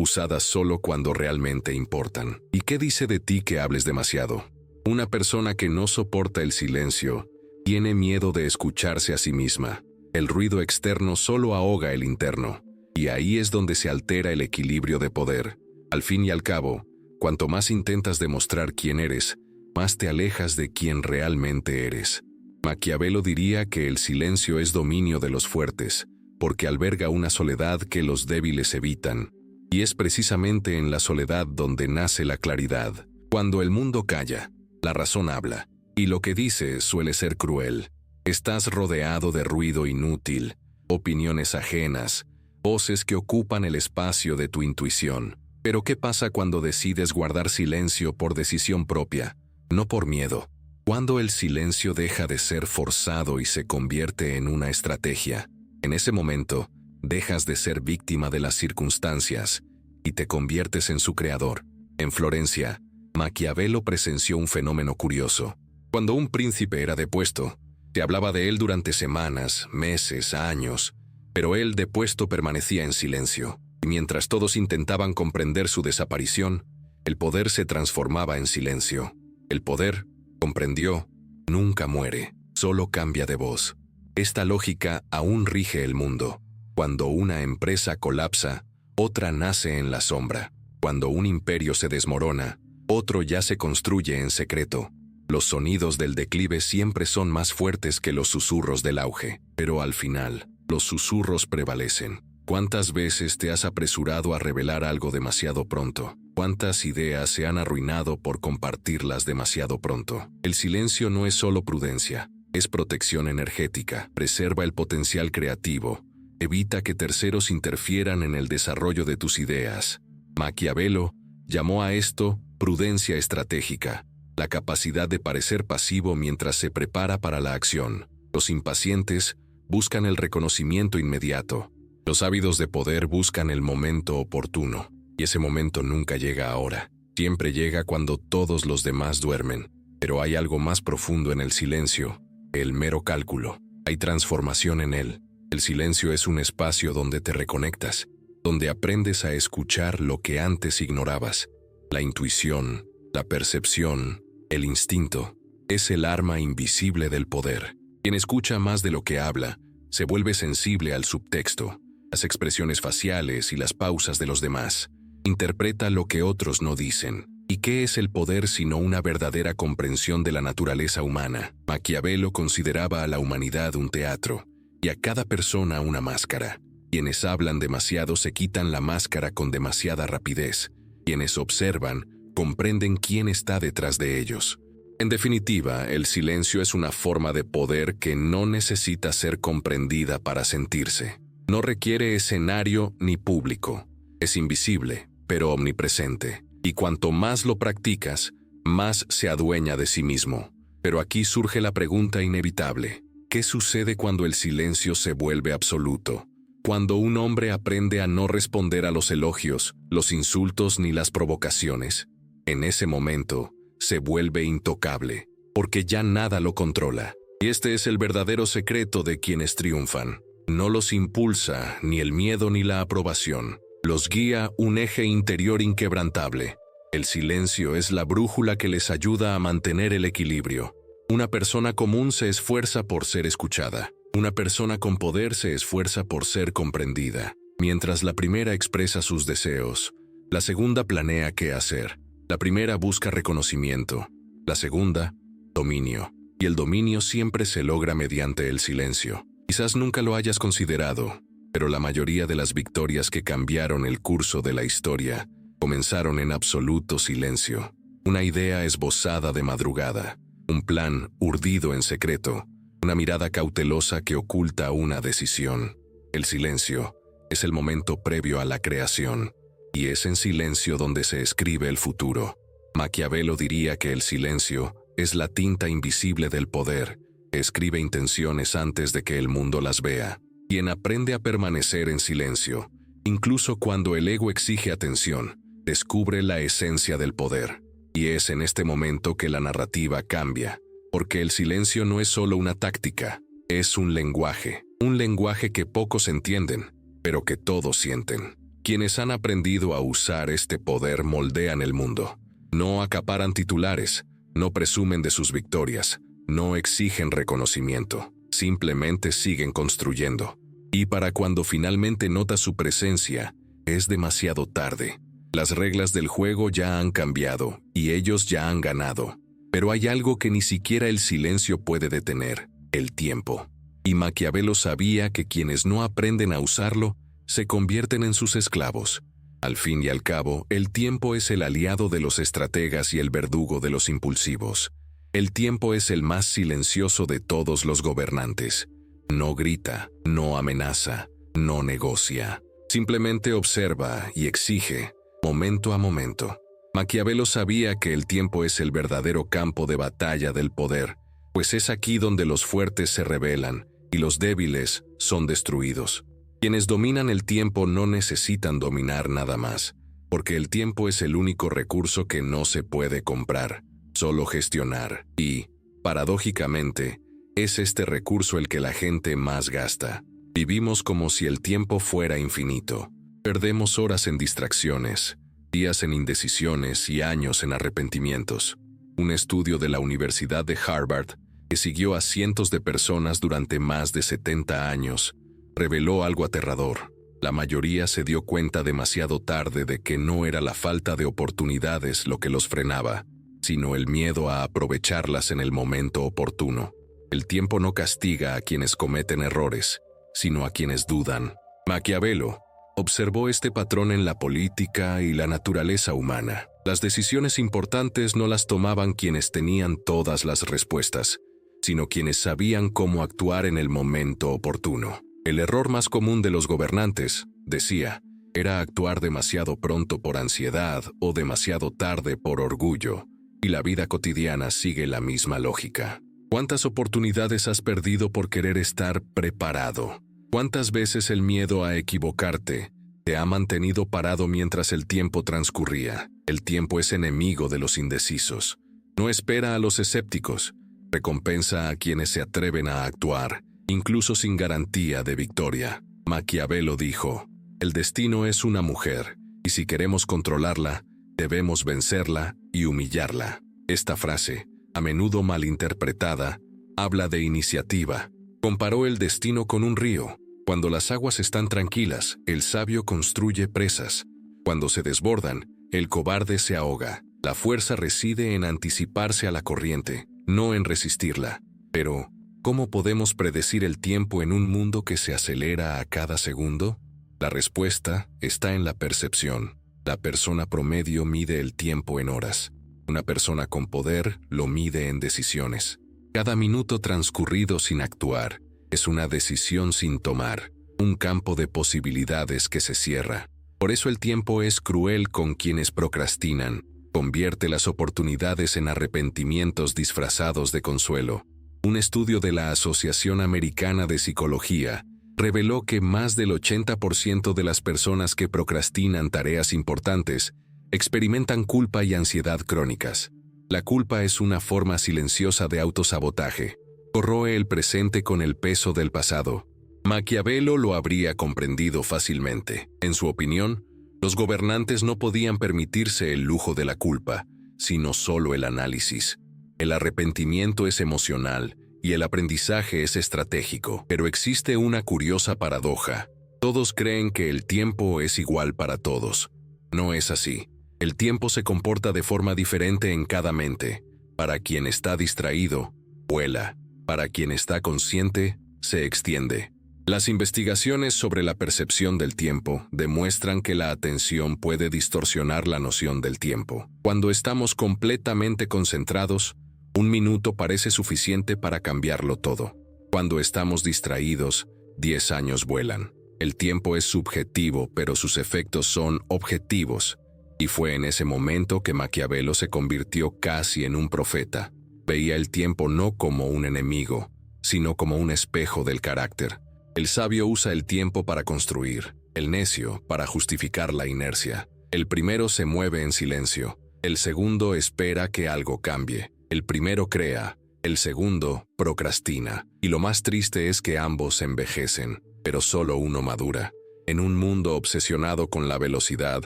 usadas solo cuando realmente importan. ¿Y qué dice de ti que hables demasiado? Una persona que no soporta el silencio tiene miedo de escucharse a sí misma. El ruido externo solo ahoga el interno, y ahí es donde se altera el equilibrio de poder. Al fin y al cabo, cuanto más intentas demostrar quién eres, más te alejas de quién realmente eres. Maquiavelo diría que el silencio es dominio de los fuertes, porque alberga una soledad que los débiles evitan, y es precisamente en la soledad donde nace la claridad. Cuando el mundo calla, la razón habla, y lo que dice suele ser cruel. Estás rodeado de ruido inútil, opiniones ajenas, voces que ocupan el espacio de tu intuición. Pero ¿qué pasa cuando decides guardar silencio por decisión propia, no por miedo? Cuando el silencio deja de ser forzado y se convierte en una estrategia, en ese momento dejas de ser víctima de las circunstancias y te conviertes en su creador. En Florencia, Maquiavelo presenció un fenómeno curioso. Cuando un príncipe era depuesto, se hablaba de él durante semanas, meses, años, pero él depuesto permanecía en silencio. Y mientras todos intentaban comprender su desaparición, el poder se transformaba en silencio. El poder, comprendió, nunca muere, solo cambia de voz. Esta lógica aún rige el mundo. Cuando una empresa colapsa, otra nace en la sombra. Cuando un imperio se desmorona, otro ya se construye en secreto. Los sonidos del declive siempre son más fuertes que los susurros del auge, pero al final, los susurros prevalecen. ¿Cuántas veces te has apresurado a revelar algo demasiado pronto? ¿Cuántas ideas se han arruinado por compartirlas demasiado pronto? El silencio no es solo prudencia, es protección energética. Preserva el potencial creativo, evita que terceros interfieran en el desarrollo de tus ideas. Maquiavelo llamó a esto prudencia estratégica, la capacidad de parecer pasivo mientras se prepara para la acción. Los impacientes buscan el reconocimiento inmediato. Los ávidos de poder buscan el momento oportuno, y ese momento nunca llega ahora. Siempre llega cuando todos los demás duermen. Pero hay algo más profundo en el silencio, el mero cálculo. Hay transformación en él. El silencio es un espacio donde te reconectas, donde aprendes a escuchar lo que antes ignorabas. La intuición, la percepción, el instinto, es el arma invisible del poder. Quien escucha más de lo que habla, se vuelve sensible al subtexto, las expresiones faciales y las pausas de los demás. Interpreta lo que otros no dicen. ¿Y qué es el poder sino una verdadera comprensión de la naturaleza humana? Maquiavelo consideraba a la humanidad un teatro, y a cada persona una máscara. Quienes hablan demasiado se quitan la máscara con demasiada rapidez. Quienes observan, comprenden quién está detrás de ellos. En definitiva, el silencio es una forma de poder que no necesita ser comprendida para sentirse. No requiere escenario ni público. Es invisible, pero omnipresente. Y cuanto más lo practicas, más se adueña de sí mismo. Pero aquí surge la pregunta inevitable. ¿Qué sucede cuando el silencio se vuelve absoluto? Cuando un hombre aprende a no responder a los elogios, los insultos ni las provocaciones. En ese momento, se vuelve intocable, porque ya nada lo controla. Y este es el verdadero secreto de quienes triunfan. No los impulsa ni el miedo ni la aprobación. Los guía un eje interior inquebrantable. El silencio es la brújula que les ayuda a mantener el equilibrio. Una persona común se esfuerza por ser escuchada. Una persona con poder se esfuerza por ser comprendida. Mientras la primera expresa sus deseos, la segunda planea qué hacer. La primera busca reconocimiento, la segunda, dominio. Y el dominio siempre se logra mediante el silencio. Quizás nunca lo hayas considerado, pero la mayoría de las victorias que cambiaron el curso de la historia comenzaron en absoluto silencio. Una idea esbozada de madrugada, un plan urdido en secreto, una mirada cautelosa que oculta una decisión. El silencio es el momento previo a la creación, y es en silencio donde se escribe el futuro. Maquiavelo diría que el silencio es la tinta invisible del poder, que escribe intenciones antes de que el mundo las vea. Quien aprende a permanecer en silencio, incluso cuando el ego exige atención, descubre la esencia del poder. Y es en este momento que la narrativa cambia, porque el silencio no es solo una táctica, es un lenguaje que pocos entienden, pero que todos sienten. Quienes han aprendido a usar este poder moldean el mundo. No acaparan titulares, no presumen de sus victorias, no exigen reconocimiento, simplemente siguen construyendo. Y para cuando finalmente notas su presencia, es demasiado tarde. Las reglas del juego ya han cambiado y ellos ya han ganado. Pero hay algo que ni siquiera el silencio puede detener: el tiempo. Y Maquiavelo sabía que quienes no aprenden a usarlo se convierten en sus esclavos. Al fin y al cabo, el tiempo es el aliado de los estrategas y el verdugo de los impulsivos. El tiempo es el más silencioso de todos los gobernantes. No grita, no amenaza, no negocia. Simplemente observa y exige, momento a momento. Maquiavelo sabía que el tiempo es el verdadero campo de batalla del poder, pues es aquí donde los fuertes se rebelan y los débiles son destruidos. Quienes dominan el tiempo no necesitan dominar nada más, porque el tiempo es el único recurso que no se puede comprar, solo gestionar. Y, paradójicamente, es este recurso el que la gente más gasta. Vivimos como si el tiempo fuera infinito. Perdemos horas en distracciones, días en indecisiones y años en arrepentimientos. Un estudio de la Universidad de Harvard, que siguió a cientos de personas durante más de 70 años, reveló algo aterrador. La mayoría se dio cuenta demasiado tarde de que no era la falta de oportunidades lo que los frenaba, sino el miedo a aprovecharlas en el momento oportuno. El tiempo no castiga a quienes cometen errores, sino a quienes dudan. Maquiavelo observó este patrón en la política y la naturaleza humana. Las decisiones importantes no las tomaban quienes tenían todas las respuestas, sino quienes sabían cómo actuar en el momento oportuno. El error más común de los gobernantes, decía, era actuar demasiado pronto por ansiedad o demasiado tarde por orgullo, y la vida cotidiana sigue la misma lógica. ¿Cuántas oportunidades has perdido por querer estar preparado? ¿Cuántas veces el miedo a equivocarte te ha mantenido parado mientras el tiempo transcurría? El tiempo es enemigo de los indecisos. No espera a los escépticos, recompensa a quienes se atreven a actuar, incluso sin garantía de victoria. Maquiavelo dijo: el destino es una mujer, y si queremos controlarla, debemos vencerla y humillarla. Esta frase, a menudo malinterpretada, habla de iniciativa. Comparó el destino con un río. Cuando las aguas están tranquilas, el sabio construye presas. Cuando se desbordan, el cobarde se ahoga. La fuerza reside en anticiparse a la corriente, no en resistirla. Pero, ¿cómo podemos predecir el tiempo en un mundo que se acelera a cada segundo? La respuesta está en la percepción. La persona promedio mide el tiempo en horas. Una persona con poder lo mide en decisiones. Cada minuto transcurrido sin actuar es una decisión sin tomar, un campo de posibilidades que se cierra. Por eso el tiempo es cruel con quienes procrastinan, convierte las oportunidades en arrepentimientos disfrazados de consuelo. Un estudio de la Asociación Americana de Psicología reveló que más del 80% de las personas que procrastinan tareas importantes experimentan culpa y ansiedad crónicas. La culpa es una forma silenciosa de autosabotaje. Corroe el presente con el peso del pasado. Maquiavelo lo habría comprendido fácilmente. En su opinión, los gobernantes no podían permitirse el lujo de la culpa, sino solo el análisis. El arrepentimiento es emocional y el aprendizaje es estratégico. Pero existe una curiosa paradoja. Todos creen que el tiempo es igual para todos. No es así. El tiempo se comporta de forma diferente en cada mente. Para quien está distraído, vuela. Para quien está consciente, se extiende. Las investigaciones sobre la percepción del tiempo demuestran que la atención puede distorsionar la noción del tiempo. Cuando estamos completamente concentrados, un minuto parece suficiente para cambiarlo todo. Cuando estamos distraídos, 10 años vuelan. El tiempo es subjetivo, pero sus efectos son objetivos. Y fue en ese momento que Maquiavelo se convirtió casi en un profeta. Veía el tiempo no como un enemigo, sino como un espejo del carácter. El sabio usa el tiempo para construir, el necio para justificar la inercia. El primero se mueve en silencio, el segundo espera que algo cambie. El primero crea, el segundo procrastina. Y lo más triste es que ambos envejecen, pero solo uno madura. En un mundo obsesionado con la velocidad,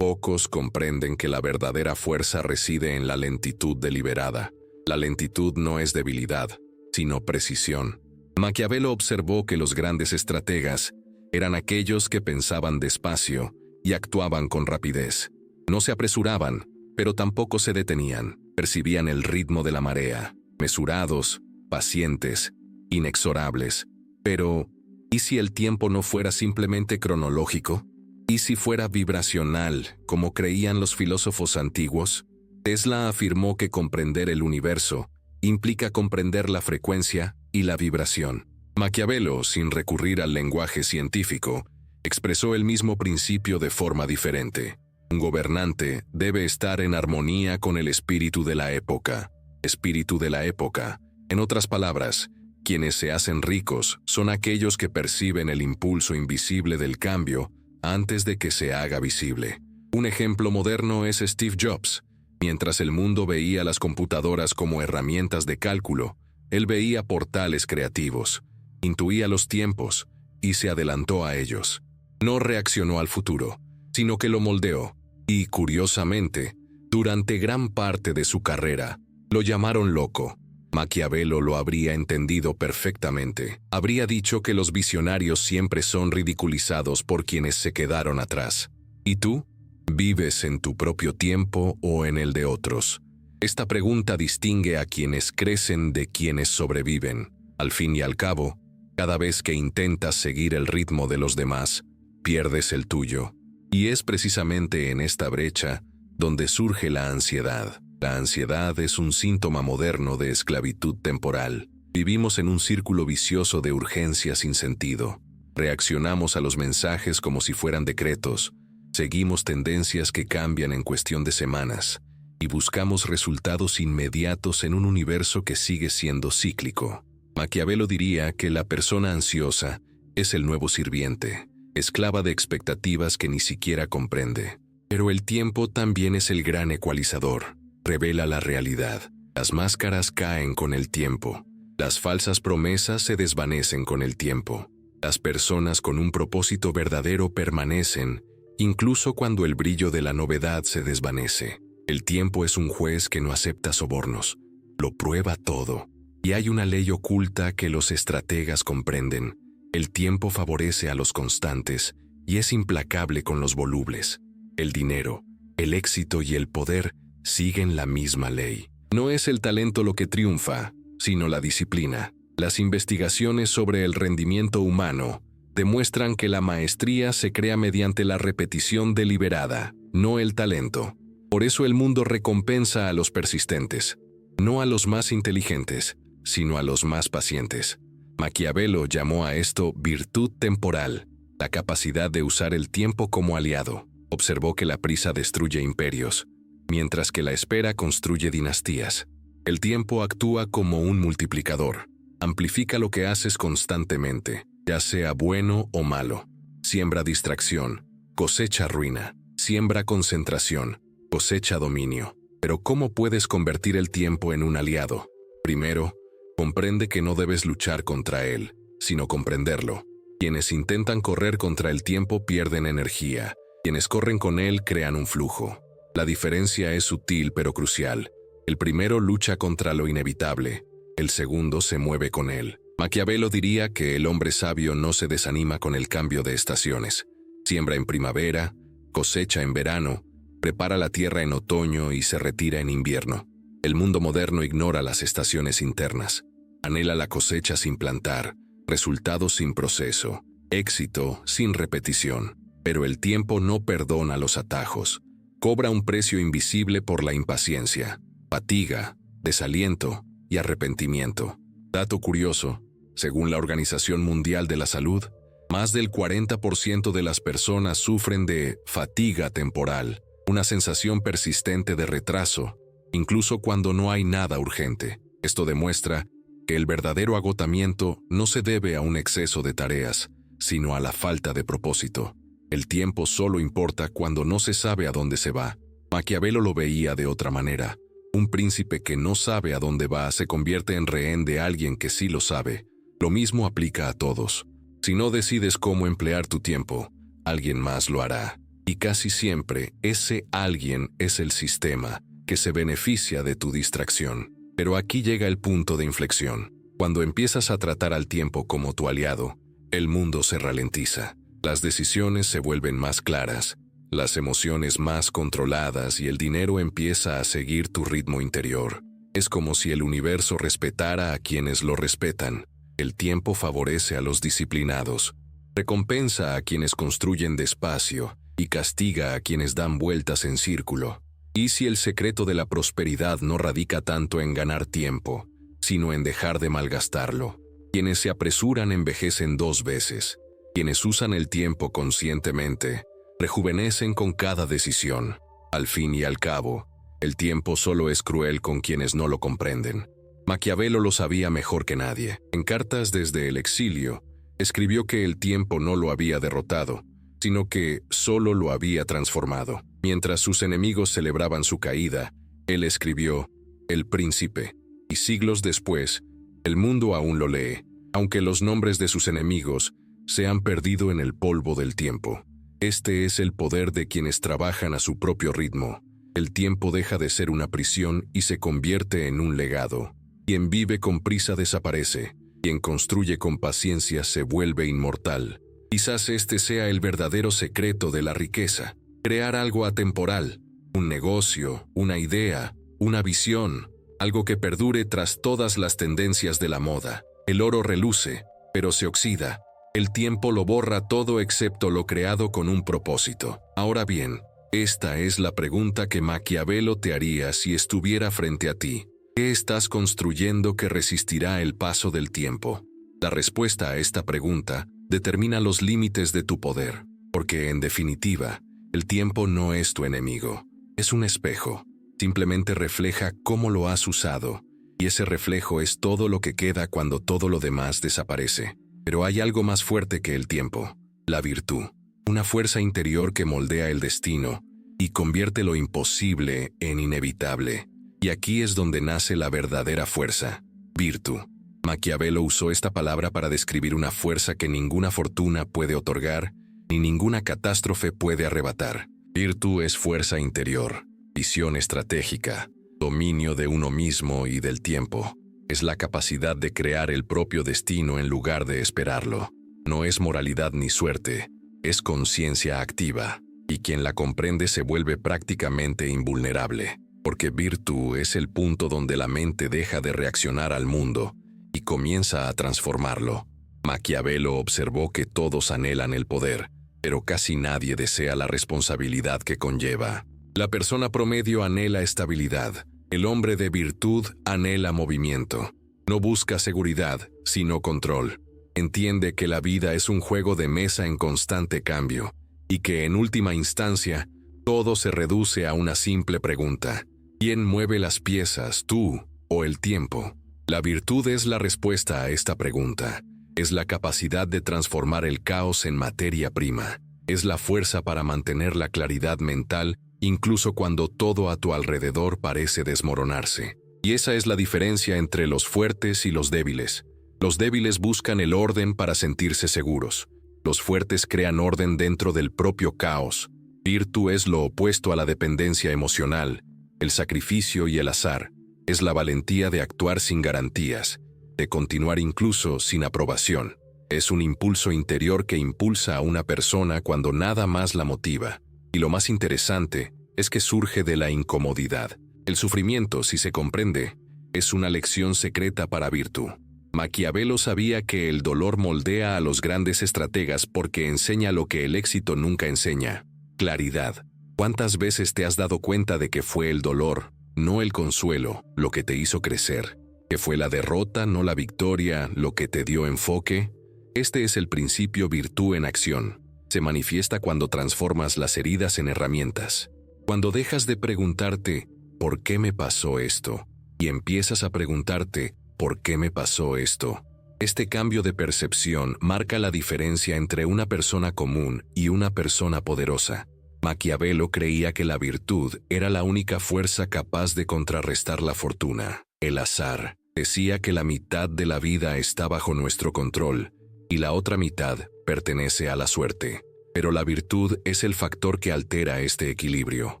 pocos comprenden que la verdadera fuerza reside en la lentitud deliberada. La lentitud no es debilidad, sino precisión. Maquiavelo observó que los grandes estrategas eran aquellos que pensaban despacio y actuaban con rapidez. No se apresuraban, pero tampoco se detenían. Percibían el ritmo de la marea, mesurados, pacientes, inexorables. Pero, ¿y si el tiempo no fuera simplemente cronológico? ¿Y si fuera vibracional, como creían los filósofos antiguos? Tesla afirmó que comprender el universo implica comprender la frecuencia y la vibración. Maquiavelo, sin recurrir al lenguaje científico, expresó el mismo principio de forma diferente. Un gobernante debe estar en armonía con el espíritu de la época. Espíritu de la época. En otras palabras, quienes se hacen ricos son aquellos que perciben el impulso invisible del cambio antes de que se haga visible. Un ejemplo moderno es Steve Jobs. Mientras el mundo veía las computadoras como herramientas de cálculo, él veía portales creativos, intuía los tiempos y se adelantó a ellos. No reaccionó al futuro, sino que lo moldeó. Y, curiosamente, durante gran parte de su carrera, lo llamaron loco. Maquiavelo lo habría entendido perfectamente. Habría dicho que los visionarios siempre son ridiculizados por quienes se quedaron atrás. ¿Y tú? ¿Vives en tu propio tiempo o en el de otros? Esta pregunta distingue a quienes crecen de quienes sobreviven. Al fin y al cabo, cada vez que intentas seguir el ritmo de los demás, pierdes el tuyo. Y es precisamente en esta brecha donde surge la ansiedad. La ansiedad es un síntoma moderno de esclavitud temporal. Vivimos en un círculo vicioso de urgencia sin sentido. Reaccionamos a los mensajes como si fueran decretos. Seguimos tendencias que cambian en cuestión de semanas. Y buscamos resultados inmediatos en un universo que sigue siendo cíclico. Maquiavelo diría que la persona ansiosa es el nuevo sirviente, esclava de expectativas que ni siquiera comprende. Pero el tiempo también es el gran ecualizador. Revela la realidad. Las máscaras caen con el tiempo. Las falsas promesas se desvanecen con el tiempo. Las personas con un propósito verdadero permanecen, incluso cuando el brillo de la novedad se desvanece. El tiempo es un juez que no acepta sobornos. Lo prueba todo. Y hay una ley oculta que los estrategas comprenden. El tiempo favorece a los constantes y es implacable con los volubles. El dinero, el éxito y el poder siguen la misma ley. No es el talento lo que triunfa, sino la disciplina. Las investigaciones sobre el rendimiento humano demuestran que la maestría se crea mediante la repetición deliberada, no el talento. Por eso el mundo recompensa a los persistentes, no a los más inteligentes, sino a los más pacientes. Maquiavelo llamó a esto virtud temporal, la capacidad de usar el tiempo como aliado. Observó que la prisa destruye imperios, mientras que la espera construye dinastías. El tiempo actúa como un multiplicador. Amplifica lo que haces constantemente, ya sea bueno o malo. Siembra distracción, cosecha ruina. Siembra concentración, cosecha dominio. Pero ¿cómo puedes convertir el tiempo en un aliado? Primero, comprende que no debes luchar contra él, sino comprenderlo. Quienes intentan correr contra el tiempo pierden energía. Quienes corren con él crean un flujo. La diferencia es sutil pero crucial. El primero lucha contra lo inevitable, el segundo se mueve con él. Maquiavelo diría que el hombre sabio no se desanima con el cambio de estaciones. Siembra en primavera, cosecha en verano, prepara la tierra en otoño y se retira en invierno. El mundo moderno ignora las estaciones internas. Anhela la cosecha sin plantar, resultados sin proceso, éxito sin repetición. Pero el tiempo no perdona los atajos. Cobra un precio invisible por la impaciencia, fatiga, desaliento y arrepentimiento. Dato curioso, según la Organización Mundial de la Salud, más del 40% de las personas sufren de fatiga temporal, una sensación persistente de retraso, incluso cuando no hay nada urgente. Esto demuestra que el verdadero agotamiento no se debe a un exceso de tareas, sino a la falta de propósito. El tiempo solo importa cuando no se sabe a dónde se va. Maquiavelo lo veía de otra manera. Un príncipe que no sabe a dónde va se convierte en rehén de alguien que sí lo sabe. Lo mismo aplica a todos. Si no decides cómo emplear tu tiempo, alguien más lo hará. Y casi siempre ese alguien es el sistema que se beneficia de tu distracción. Pero aquí llega el punto de inflexión. Cuando empiezas a tratar al tiempo como tu aliado, el mundo se ralentiza. Las decisiones se vuelven más claras, las emociones más controladas y el dinero empieza a seguir tu ritmo interior. Es como si el universo respetara a quienes lo respetan. El tiempo favorece a los disciplinados, recompensa a quienes construyen despacio y castiga a quienes dan vueltas en círculo. ¿Y si el secreto de la prosperidad no radica tanto en ganar tiempo, sino en dejar de malgastarlo? Quienes se apresuran envejecen 2 veces. Quienes usan el tiempo conscientemente, rejuvenecen con cada decisión. Al fin y al cabo, el tiempo solo es cruel con quienes no lo comprenden. Maquiavelo lo sabía mejor que nadie. En Cartas desde el exilio, escribió que el tiempo no lo había derrotado, sino que solo lo había transformado. Mientras sus enemigos celebraban su caída, él escribió El Príncipe, y siglos después, el mundo aún lo lee, aunque los nombres de sus enemigos se han perdido en el polvo del tiempo. Este es el poder de quienes trabajan a su propio ritmo. El tiempo deja de ser una prisión y se convierte en un legado. Quien vive con prisa desaparece, quien construye con paciencia se vuelve inmortal. Quizás este sea el verdadero secreto de la riqueza: crear algo atemporal, un negocio, una idea, una visión, algo que perdure tras todas las tendencias de la moda. El oro reluce, pero se oxida. El tiempo lo borra todo excepto lo creado con un propósito. Ahora bien, esta es la pregunta que Maquiavelo te haría si estuviera frente a ti. ¿Qué estás construyendo que resistirá el paso del tiempo? La respuesta a esta pregunta determina los límites de tu poder, porque en definitiva, el tiempo no es tu enemigo, es un espejo. Simplemente refleja cómo lo has usado, y ese reflejo es todo lo que queda cuando todo lo demás desaparece. Pero hay algo más fuerte que el tiempo: la virtud, una fuerza interior que moldea el destino y convierte lo imposible en inevitable. Y aquí es donde nace la verdadera fuerza: virtud. Maquiavelo usó esta palabra para describir una fuerza que ninguna fortuna puede otorgar, ni ninguna catástrofe puede arrebatar. Virtud es fuerza interior, visión estratégica, dominio de uno mismo y del tiempo. Es la capacidad de crear el propio destino en lugar de esperarlo. No es moralidad ni suerte, es conciencia activa, y quien la comprende se vuelve prácticamente invulnerable, porque virtud es el punto donde la mente deja de reaccionar al mundo y comienza a transformarlo. Maquiavelo observó que todos anhelan el poder, pero casi nadie desea la responsabilidad que conlleva. La persona promedio anhela estabilidad. El hombre de virtud anhela movimiento. No busca seguridad, sino control. Entiende que la vida es un juego de mesa en constante cambio, y que en última instancia, todo se reduce a una simple pregunta: ¿quién mueve las piezas, tú o el tiempo? La virtud es la respuesta a esta pregunta. Es la capacidad de transformar el caos en materia prima. Es la fuerza para mantener la claridad mental incluso cuando todo a tu alrededor parece desmoronarse. Y esa es la diferencia entre los fuertes y los débiles. Los débiles buscan el orden para sentirse seguros. Los fuertes crean orden dentro del propio caos. Virtud es lo opuesto a la dependencia emocional, el sacrificio y el azar. Es la valentía de actuar sin garantías, de continuar incluso sin aprobación. Es un impulso interior que impulsa a una persona cuando nada más la motiva. Y lo más interesante es que surge de la incomodidad. El sufrimiento, si se comprende, es una lección secreta para virtud. Maquiavelo sabía que el dolor moldea a los grandes estrategas porque enseña lo que el éxito nunca enseña: claridad. ¿Cuántas veces te has dado cuenta de que fue el dolor, no el consuelo, lo que te hizo crecer? ¿Que fue la derrota, no la victoria, lo que te dio enfoque? Este es el principio virtud en acción. Se manifiesta cuando transformas las heridas en herramientas. Cuando dejas de preguntarte ¿por qué me pasó esto? Y empiezas a preguntarte ¿por qué me pasó esto? Este cambio de percepción marca la diferencia entre una persona común y una persona poderosa. Maquiavelo creía que la virtud era la única fuerza capaz de contrarrestar la fortuna, el azar. Decía que la mitad de la vida está bajo nuestro control y la otra mitad pertenece a la suerte. Pero la virtud es el factor que altera este equilibrio.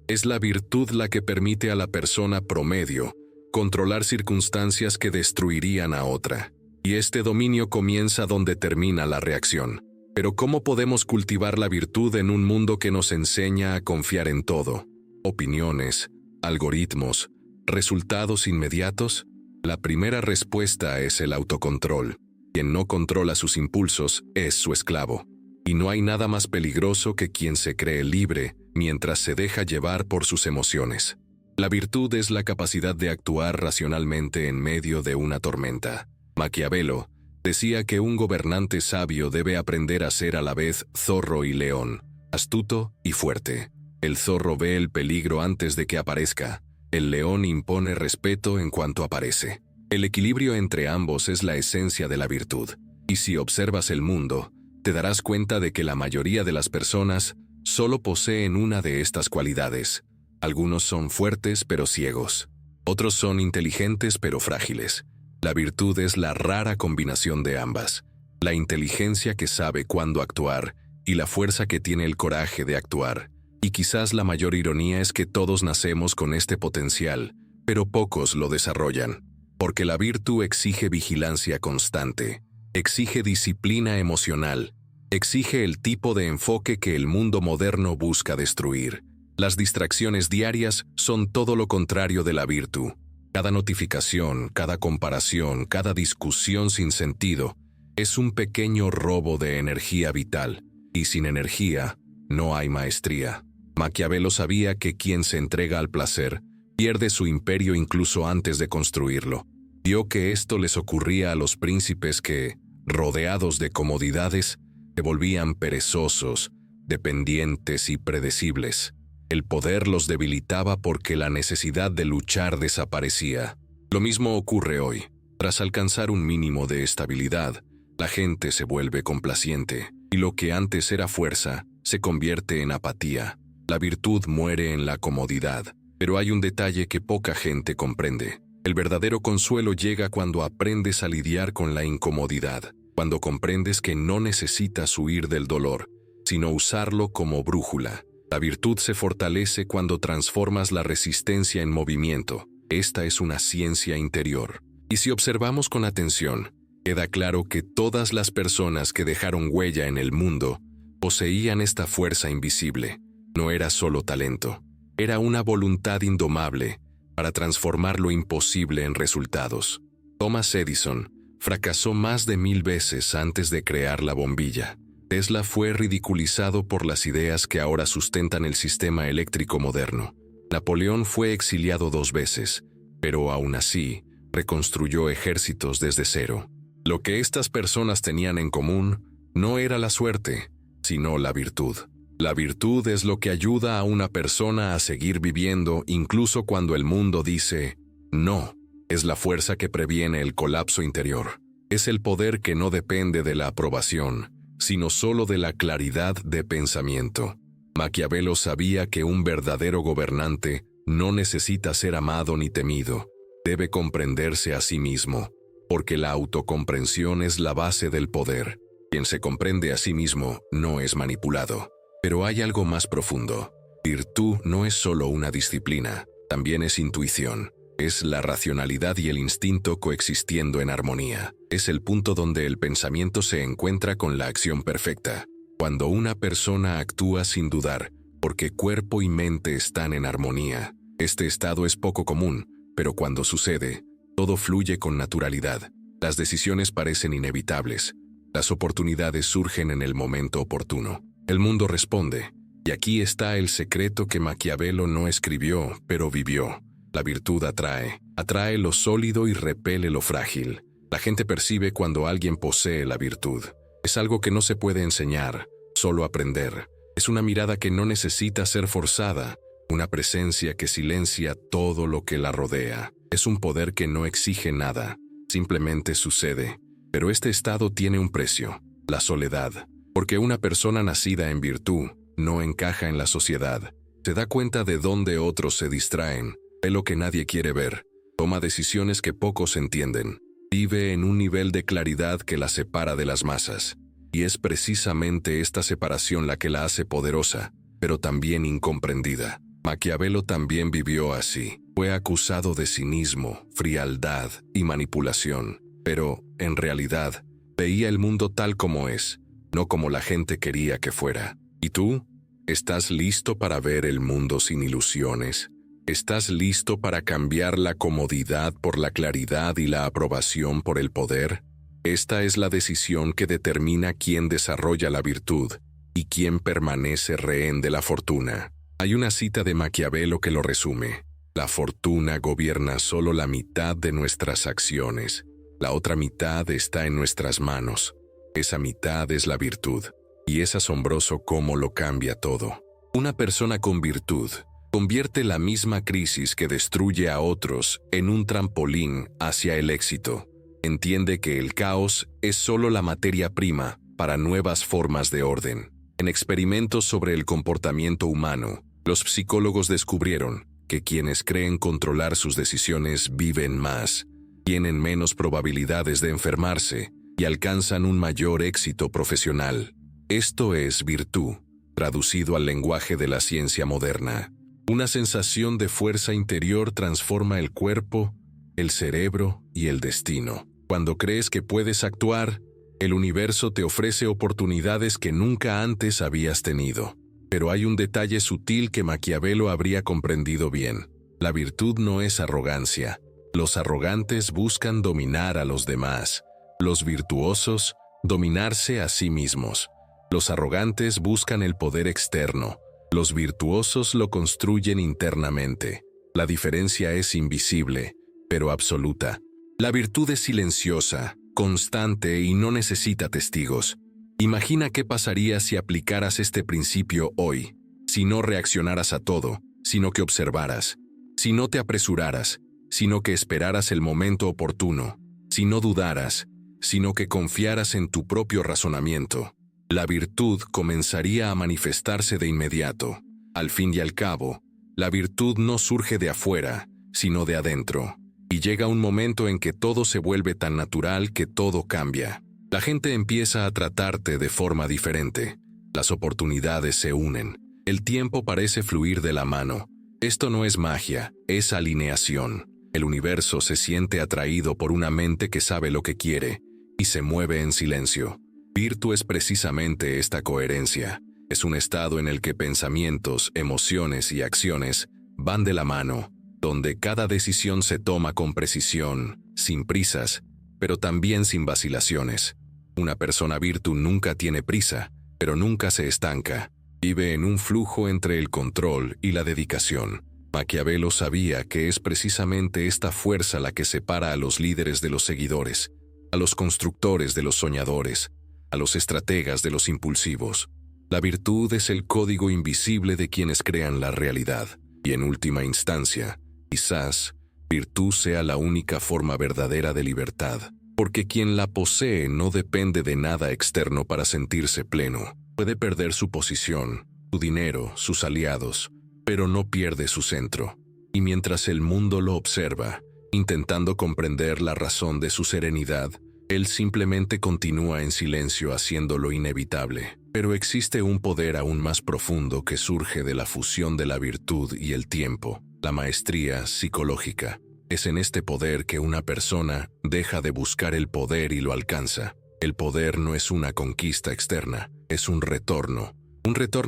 Es la virtud la que permite a la persona promedio controlar circunstancias que destruirían a otra. Y este dominio comienza donde termina la reacción. Pero ¿cómo podemos cultivar la virtud en un mundo que nos enseña a confiar en todo? Opiniones, algoritmos, resultados inmediatos. La primera respuesta es el autocontrol. Quien no controla sus impulsos es su esclavo. Y no hay nada más peligroso que quien se cree libre mientras se deja llevar por sus emociones. La virtud es la capacidad de actuar racionalmente en medio de una tormenta. Maquiavelo decía que un gobernante sabio debe aprender a ser a la vez zorro y león, astuto y fuerte. El zorro ve el peligro antes de que aparezca. El león impone respeto en cuanto aparece. El equilibrio entre ambos es la esencia de la virtud. Y si observas el mundo, te darás cuenta de que la mayoría de las personas solo poseen una de estas cualidades. Algunos son fuertes pero ciegos. Otros son inteligentes pero frágiles. La virtud es la rara combinación de ambas. La inteligencia que sabe cuándo actuar y la fuerza que tiene el coraje de actuar. Y quizás la mayor ironía es que todos nacemos con este potencial, pero pocos lo desarrollan. Porque la virtud exige vigilancia constante, exige disciplina emocional, exige el tipo de enfoque que el mundo moderno busca destruir. Las distracciones diarias son todo lo contrario de la virtud. Cada notificación, cada comparación, cada discusión sin sentido es un pequeño robo de energía vital. Y sin energía, no hay maestría. Maquiavelo sabía que quien se entrega al placer pierde su imperio incluso antes de construirlo. Vio que esto les ocurría a los príncipes que, rodeados de comodidades, se volvían perezosos, dependientes y predecibles. El poder los debilitaba porque la necesidad de luchar desaparecía. Lo mismo ocurre hoy. Tras alcanzar un mínimo de estabilidad, la gente se vuelve complaciente, y lo que antes era fuerza se convierte en apatía. La virtud muere en la comodidad, pero hay un detalle que poca gente comprende. El verdadero consuelo llega cuando aprendes a lidiar con la incomodidad, cuando comprendes que no necesitas huir del dolor, sino usarlo como brújula. La virtud se fortalece cuando transformas la resistencia en movimiento. Esta es una ciencia interior. Y si observamos con atención, queda claro que todas las personas que dejaron huella en el mundo poseían esta fuerza invisible. No era solo talento, era una voluntad indomable para transformar lo imposible en resultados. Thomas Edison fracasó más de 1000 veces antes de crear la bombilla. Tesla fue ridiculizado por las ideas que ahora sustentan el sistema eléctrico moderno. Napoleón fue exiliado 2 veces, pero aún así reconstruyó ejércitos desde cero. Lo que estas personas tenían en común no era la suerte, sino la virtud. La virtud es lo que ayuda a una persona a seguir viviendo incluso cuando el mundo dice no. Es la fuerza que previene el colapso interior. Es el poder que no depende de la aprobación, sino solo de la claridad de pensamiento. Maquiavelo sabía que un verdadero gobernante no necesita ser amado ni temido. Debe comprenderse a sí mismo, porque la autocomprensión es la base del poder. Quien se comprende a sí mismo no es manipulado. Pero hay algo más profundo. Virtud no es solo una disciplina, también es intuición. Es la racionalidad y el instinto coexistiendo en armonía. Es el punto donde el pensamiento se encuentra con la acción perfecta. Cuando una persona actúa sin dudar, porque cuerpo y mente están en armonía. Este estado es poco común, pero cuando sucede, todo fluye con naturalidad. Las decisiones parecen inevitables. Las oportunidades surgen en el momento oportuno. El mundo responde. Y aquí está el secreto que Maquiavelo no escribió, pero vivió. La virtud atrae lo sólido y repele lo frágil. La gente percibe cuando alguien posee la virtud. Es algo que no se puede enseñar, solo aprender. Es una mirada que no necesita ser forzada, una presencia que silencia todo lo que la rodea. Es un poder que no exige nada, simplemente sucede. Pero este estado tiene un precio, la soledad, porque una persona nacida en virtud no encaja en la sociedad. Se da cuenta de dónde otros se distraen, ve lo que nadie quiere ver, toma decisiones que pocos entienden, vive en un nivel de claridad que la separa de las masas. Y es precisamente esta separación la que la hace poderosa, pero también incomprendida. Maquiavelo también vivió así. Fue acusado de cinismo, frialdad y manipulación, pero, en realidad, veía el mundo tal como es, no como la gente quería que fuera. ¿Y tú? ¿Estás listo para ver el mundo sin ilusiones? ¿Estás listo para cambiar la comodidad por la claridad y la aprobación por el poder? Esta es la decisión que determina quién desarrolla la virtud y quién permanece rehén de la fortuna. Hay una cita de Maquiavelo que lo resume. La fortuna gobierna solo la mitad de nuestras acciones. La otra mitad está en nuestras manos. Esa mitad es la virtud. Y es asombroso cómo lo cambia todo. Una persona con virtud convierte la misma crisis que destruye a otros en un trampolín hacia el éxito. Entiende que el caos es solo la materia prima para nuevas formas de orden. En experimentos sobre el comportamiento humano, los psicólogos descubrieron que quienes creen controlar sus decisiones viven más, tienen menos probabilidades de enfermarse y alcanzan un mayor éxito profesional. Esto es virtud, traducido al lenguaje de la ciencia moderna. Una sensación de fuerza interior transforma el cuerpo, el cerebro y el destino. Cuando crees que puedes actuar, el universo te ofrece oportunidades que nunca antes habías tenido. Pero hay un detalle sutil que Maquiavelo habría comprendido bien. La virtud no es arrogancia. Los arrogantes buscan dominar a los demás. Los virtuosos, dominarse a sí mismos. Los arrogantes buscan el poder externo. Los virtuosos lo construyen internamente. La diferencia es invisible, pero absoluta. La virtud es silenciosa, constante y no necesita testigos. Imagina qué pasaría si aplicaras este principio hoy, si no reaccionaras a todo, sino que observaras, si no te apresuraras, sino que esperaras el momento oportuno, si no dudaras, sino que confiaras en tu propio razonamiento. La virtud comenzaría a manifestarse de inmediato. Al fin y al cabo, la virtud no surge de afuera, sino de adentro. Y llega un momento en que todo se vuelve tan natural que todo cambia. La gente empieza a tratarte de forma diferente. Las oportunidades se unen. El tiempo parece fluir de la mano. Esto no es magia, es alineación. El universo se siente atraído por una mente que sabe lo que quiere y se mueve en silencio. Virtud es precisamente esta coherencia. Es un estado en el que pensamientos, emociones y acciones van de la mano, donde cada decisión se toma con precisión, sin prisas, pero también sin vacilaciones. Una persona virtud nunca tiene prisa, pero nunca se estanca. Vive en un flujo entre el control y la dedicación. Maquiavelo sabía que es precisamente esta fuerza la que separa a los líderes de los seguidores, a los constructores de los soñadores, a los estrategas de los impulsivos. La virtud es el código invisible de quienes crean la realidad, y en última instancia, quizás, virtud sea la única forma verdadera de libertad, porque quien la posee no depende de nada externo para sentirse pleno. Puede perder su posición, su dinero, sus aliados, pero no pierde su centro. Y mientras el mundo lo observa, intentando comprender la razón de su serenidad, él simplemente continúa en silencio haciendo lo inevitable. Pero existe un poder aún más profundo que surge de la fusión de la virtud y el tiempo, la maestría psicológica. Es en este poder que una persona deja de buscar el poder y lo alcanza. El poder no es una conquista externa, es un retorno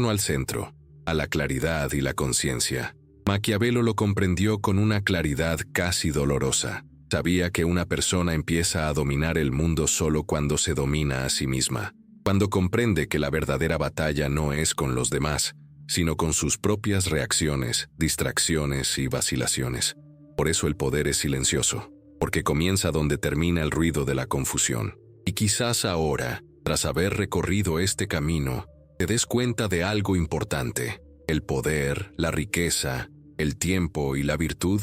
al centro, a la claridad y la conciencia. Maquiavelo lo comprendió con una claridad casi dolorosa. Sabía que una persona empieza a dominar el mundo solo cuando se domina a sí misma, cuando comprende que la verdadera batalla no es con los demás, sino con sus propias reacciones, distracciones y vacilaciones. Por eso el poder es silencioso, porque comienza donde termina el ruido de la confusión. Y quizás ahora, tras haber recorrido este camino, te des cuenta de algo importante. El poder, la riqueza, el tiempo y la virtud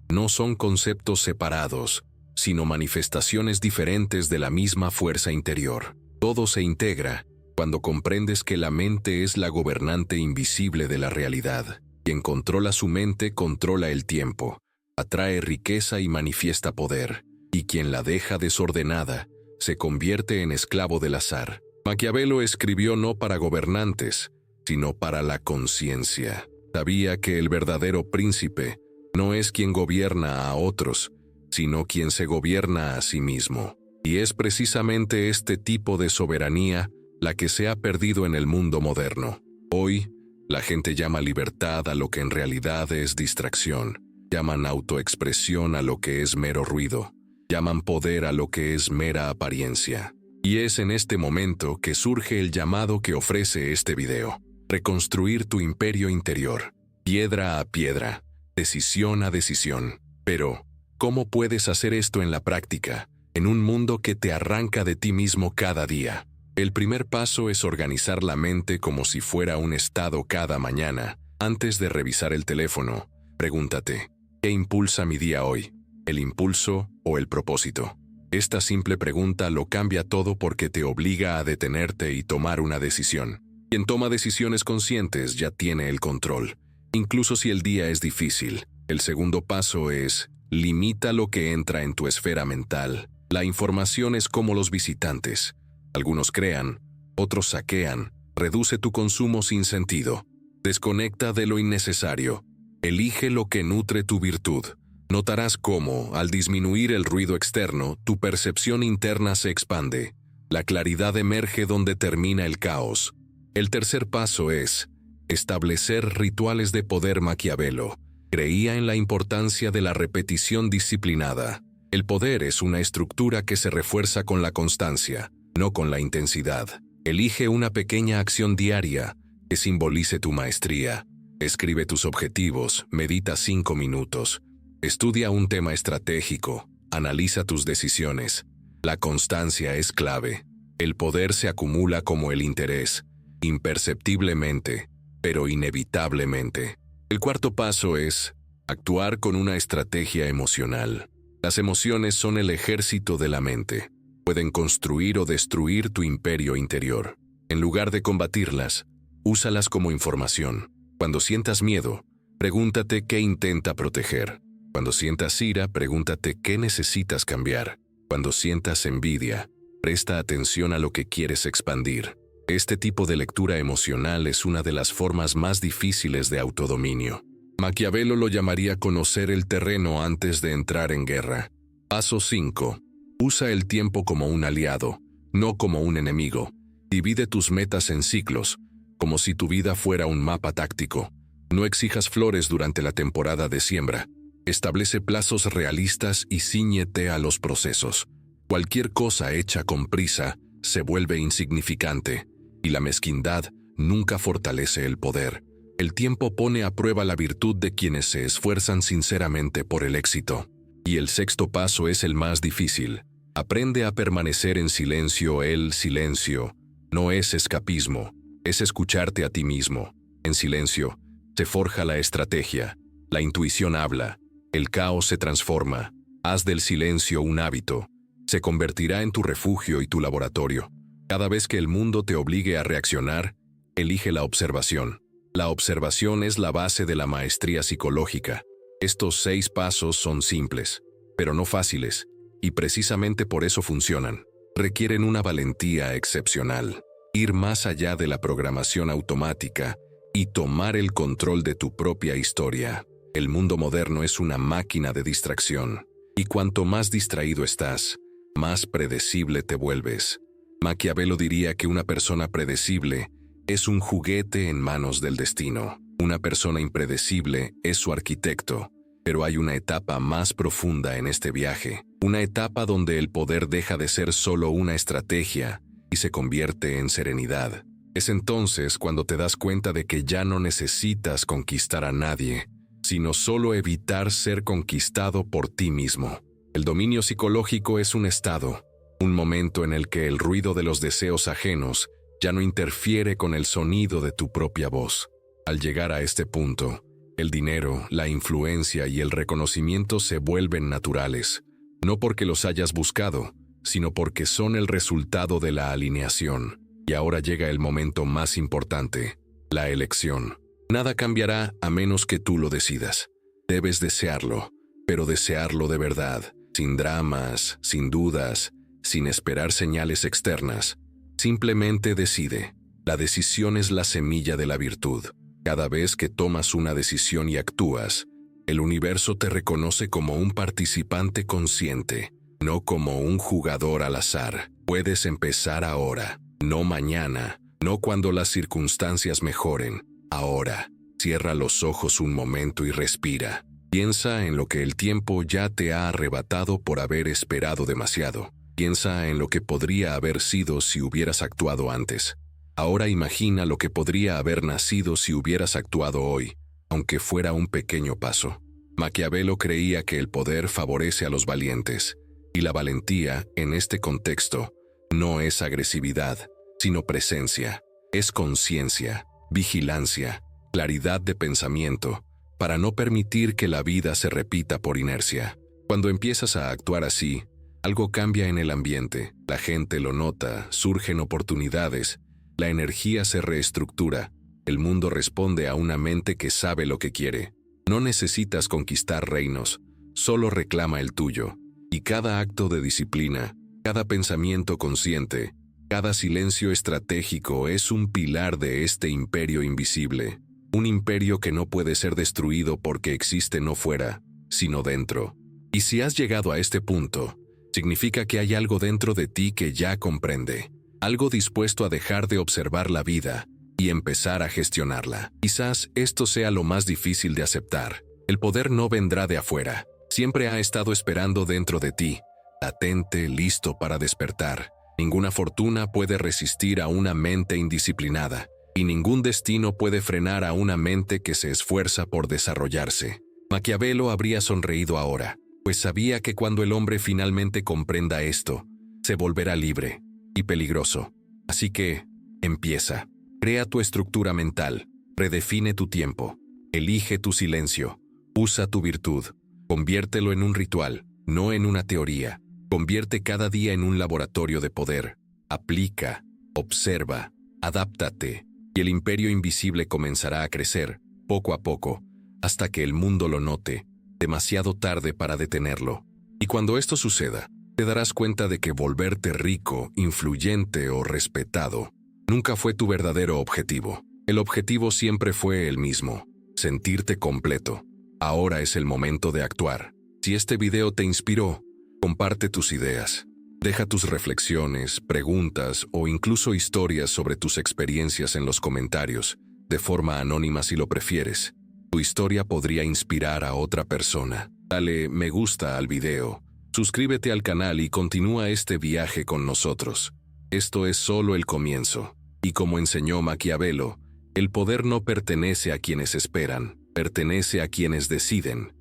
no son conceptos separados, sino manifestaciones diferentes de la misma fuerza interior. Todo se integra cuando comprendes que la mente es la gobernante invisible de la realidad. Quien controla su mente controla el tiempo, atrae riqueza y manifiesta poder, y quien la deja desordenada se convierte en esclavo del azar. Maquiavelo escribió no para gobernantes, sino para la conciencia. Sabía que el verdadero príncipe no es quien gobierna a otros, sino quien se gobierna a sí mismo. Y es precisamente este tipo de soberanía la que se ha perdido en el mundo moderno. Hoy, la gente llama libertad a lo que en realidad es distracción. Llaman autoexpresión a lo que es mero ruido. Llaman poder a lo que es mera apariencia. Y es en este momento que surge el llamado que ofrece este video. Reconstruir tu imperio interior, piedra a piedra, decisión a decisión. Pero, ¿cómo puedes hacer esto en la práctica, en un mundo que te arranca de ti mismo cada día? El primer paso es organizar la mente como si fuera un estado cada mañana. Antes de revisar el teléfono, pregúntate, ¿qué impulsa mi día hoy? ¿El impulso o el propósito? Esta simple pregunta lo cambia todo porque te obliga a detenerte y tomar una decisión. Quien toma decisiones conscientes ya tiene el control, incluso si el día es difícil. El segundo paso es, limita lo que entra en tu esfera mental. La información es como los visitantes. Algunos crean, otros saquean. Reduce tu consumo sin sentido. Desconecta de lo innecesario. Elige lo que nutre tu virtud. Notarás cómo, al disminuir el ruido externo, tu percepción interna se expande. La claridad emerge donde termina el caos. El tercer paso es establecer rituales de poder. Maquiavelo creía en la importancia de la repetición disciplinada. El poder es una estructura que se refuerza con la constancia, no con la intensidad. Elige una pequeña acción diaria que simbolice tu maestría. Escribe tus objetivos, medita 5 minutos. Estudia un tema estratégico, analiza tus decisiones. La constancia es clave. El poder se acumula como el interés, imperceptiblemente, pero inevitablemente. El cuarto paso es actuar con una estrategia emocional. Las emociones son el ejército de la mente. Pueden construir o destruir tu imperio interior. En lugar de combatirlas, úsalas como información. Cuando sientas miedo, pregúntate qué intenta proteger. Cuando sientas ira, pregúntate qué necesitas cambiar. Cuando sientas envidia, presta atención a lo que quieres expandir. Este tipo de lectura emocional es una de las formas más difíciles de autodominio. Maquiavelo lo llamaría conocer el terreno antes de entrar en guerra. Paso 5. Usa el tiempo como un aliado, no como un enemigo. Divide tus metas en ciclos, como si tu vida fuera un mapa táctico. No exijas flores durante la temporada de siembra. Establece plazos realistas y cíñete a los procesos. Cualquier cosa hecha con prisa se vuelve insignificante, y la mezquindad nunca fortalece el poder. El tiempo pone a prueba la virtud de quienes se esfuerzan sinceramente por el éxito. Y el sexto paso es el más difícil. Aprende a permanecer en silencio. El silencio no es escapismo, es escucharte a ti mismo. En silencio se forja la estrategia, la intuición habla, el caos se transforma. Haz del silencio un hábito. Se convertirá en tu refugio y tu laboratorio. Cada vez que el mundo te obligue a reaccionar, elige la observación. La observación es la base de la maestría psicológica. Estos 6 pasos son simples, pero no fáciles, y precisamente por eso funcionan. Requieren una valentía excepcional, ir más allá de la programación automática y tomar el control de tu propia historia. El mundo moderno es una máquina de distracción, y cuanto más distraído estás, más predecible te vuelves. Maquiavelo diría que una persona predecible es un juguete en manos del destino. Una persona impredecible es su arquitecto. Pero hay una etapa más profunda en este viaje, una etapa donde el poder deja de ser solo una estrategia y se convierte en serenidad. Es entonces cuando te das cuenta de que ya no necesitas conquistar a nadie, sino solo evitar ser conquistado por ti mismo. El dominio psicológico es un estado, un momento en el que el ruido de los deseos ajenos ya no interfiere con el sonido de tu propia voz. Al llegar a este punto, el dinero, la influencia y el reconocimiento se vuelven naturales, no porque los hayas buscado, sino porque son el resultado de la alineación. Y ahora llega el momento más importante, la elección. Nada cambiará a menos que tú lo decidas. Debes desearlo, pero desearlo de verdad, sin dramas, sin dudas, sin esperar señales externas. Simplemente decide. La decisión es la semilla de la virtud. Cada vez que tomas una decisión y actúas, el universo te reconoce como un participante consciente, no como un jugador al azar. Puedes empezar ahora, no mañana, no cuando las circunstancias mejoren. Ahora, cierra los ojos un momento y respira. Piensa en lo que el tiempo ya te ha arrebatado por haber esperado demasiado. Piensa en lo que podría haber sido si hubieras actuado antes. Ahora imagina lo que podría haber nacido si hubieras actuado hoy, aunque fuera un pequeño paso. Maquiavelo creía que el poder favorece a los valientes, y la valentía, en este contexto, no es agresividad, sino presencia, es conciencia, vigilancia, claridad de pensamiento, para no permitir que la vida se repita por inercia. Cuando empiezas a actuar así, algo cambia en el ambiente, la gente lo nota, surgen oportunidades, la energía se reestructura, el mundo responde a una mente que sabe lo que quiere. No necesitas conquistar reinos, solo reclama el tuyo. Y cada acto de disciplina, cada pensamiento consciente, cada silencio estratégico es un pilar de este imperio invisible. Un imperio que no puede ser destruido porque existe no fuera, sino dentro. Y si has llegado a este punto, significa que hay algo dentro de ti que ya comprende, algo dispuesto a dejar de observar la vida y empezar a gestionarla. Quizás esto sea lo más difícil de aceptar. El poder no vendrá de afuera, siempre ha estado esperando dentro de ti, latente, listo para despertar. Ninguna fortuna puede resistir a una mente indisciplinada, y ningún destino puede frenar a una mente que se esfuerza por desarrollarse. Maquiavelo habría sonreído ahora, pues sabía que cuando el hombre finalmente comprenda esto, se volverá libre y peligroso. Así que, empieza. Crea tu estructura mental, redefine tu tiempo, elige tu silencio, usa tu virtud, conviértelo en un ritual, no en una teoría. Convierte cada día en un laboratorio de poder. Aplica, observa, adáptate, y el imperio invisible comenzará a crecer, poco a poco, hasta que el mundo lo note, demasiado tarde para detenerlo. Y cuando esto suceda, te darás cuenta de que volverte rico, influyente o respetado nunca fue tu verdadero objetivo. El objetivo siempre fue el mismo, sentirte completo. Ahora es el momento de actuar. Si este video te inspiró, comparte tus ideas. Deja tus reflexiones, preguntas o incluso historias sobre tus experiencias en los comentarios, de forma anónima si lo prefieres. Tu historia podría inspirar a otra persona. Dale me gusta al video, suscríbete al canal y continúa este viaje con nosotros. Esto es solo el comienzo. Y como enseñó Maquiavelo, el poder no pertenece a quienes esperan, pertenece a quienes deciden.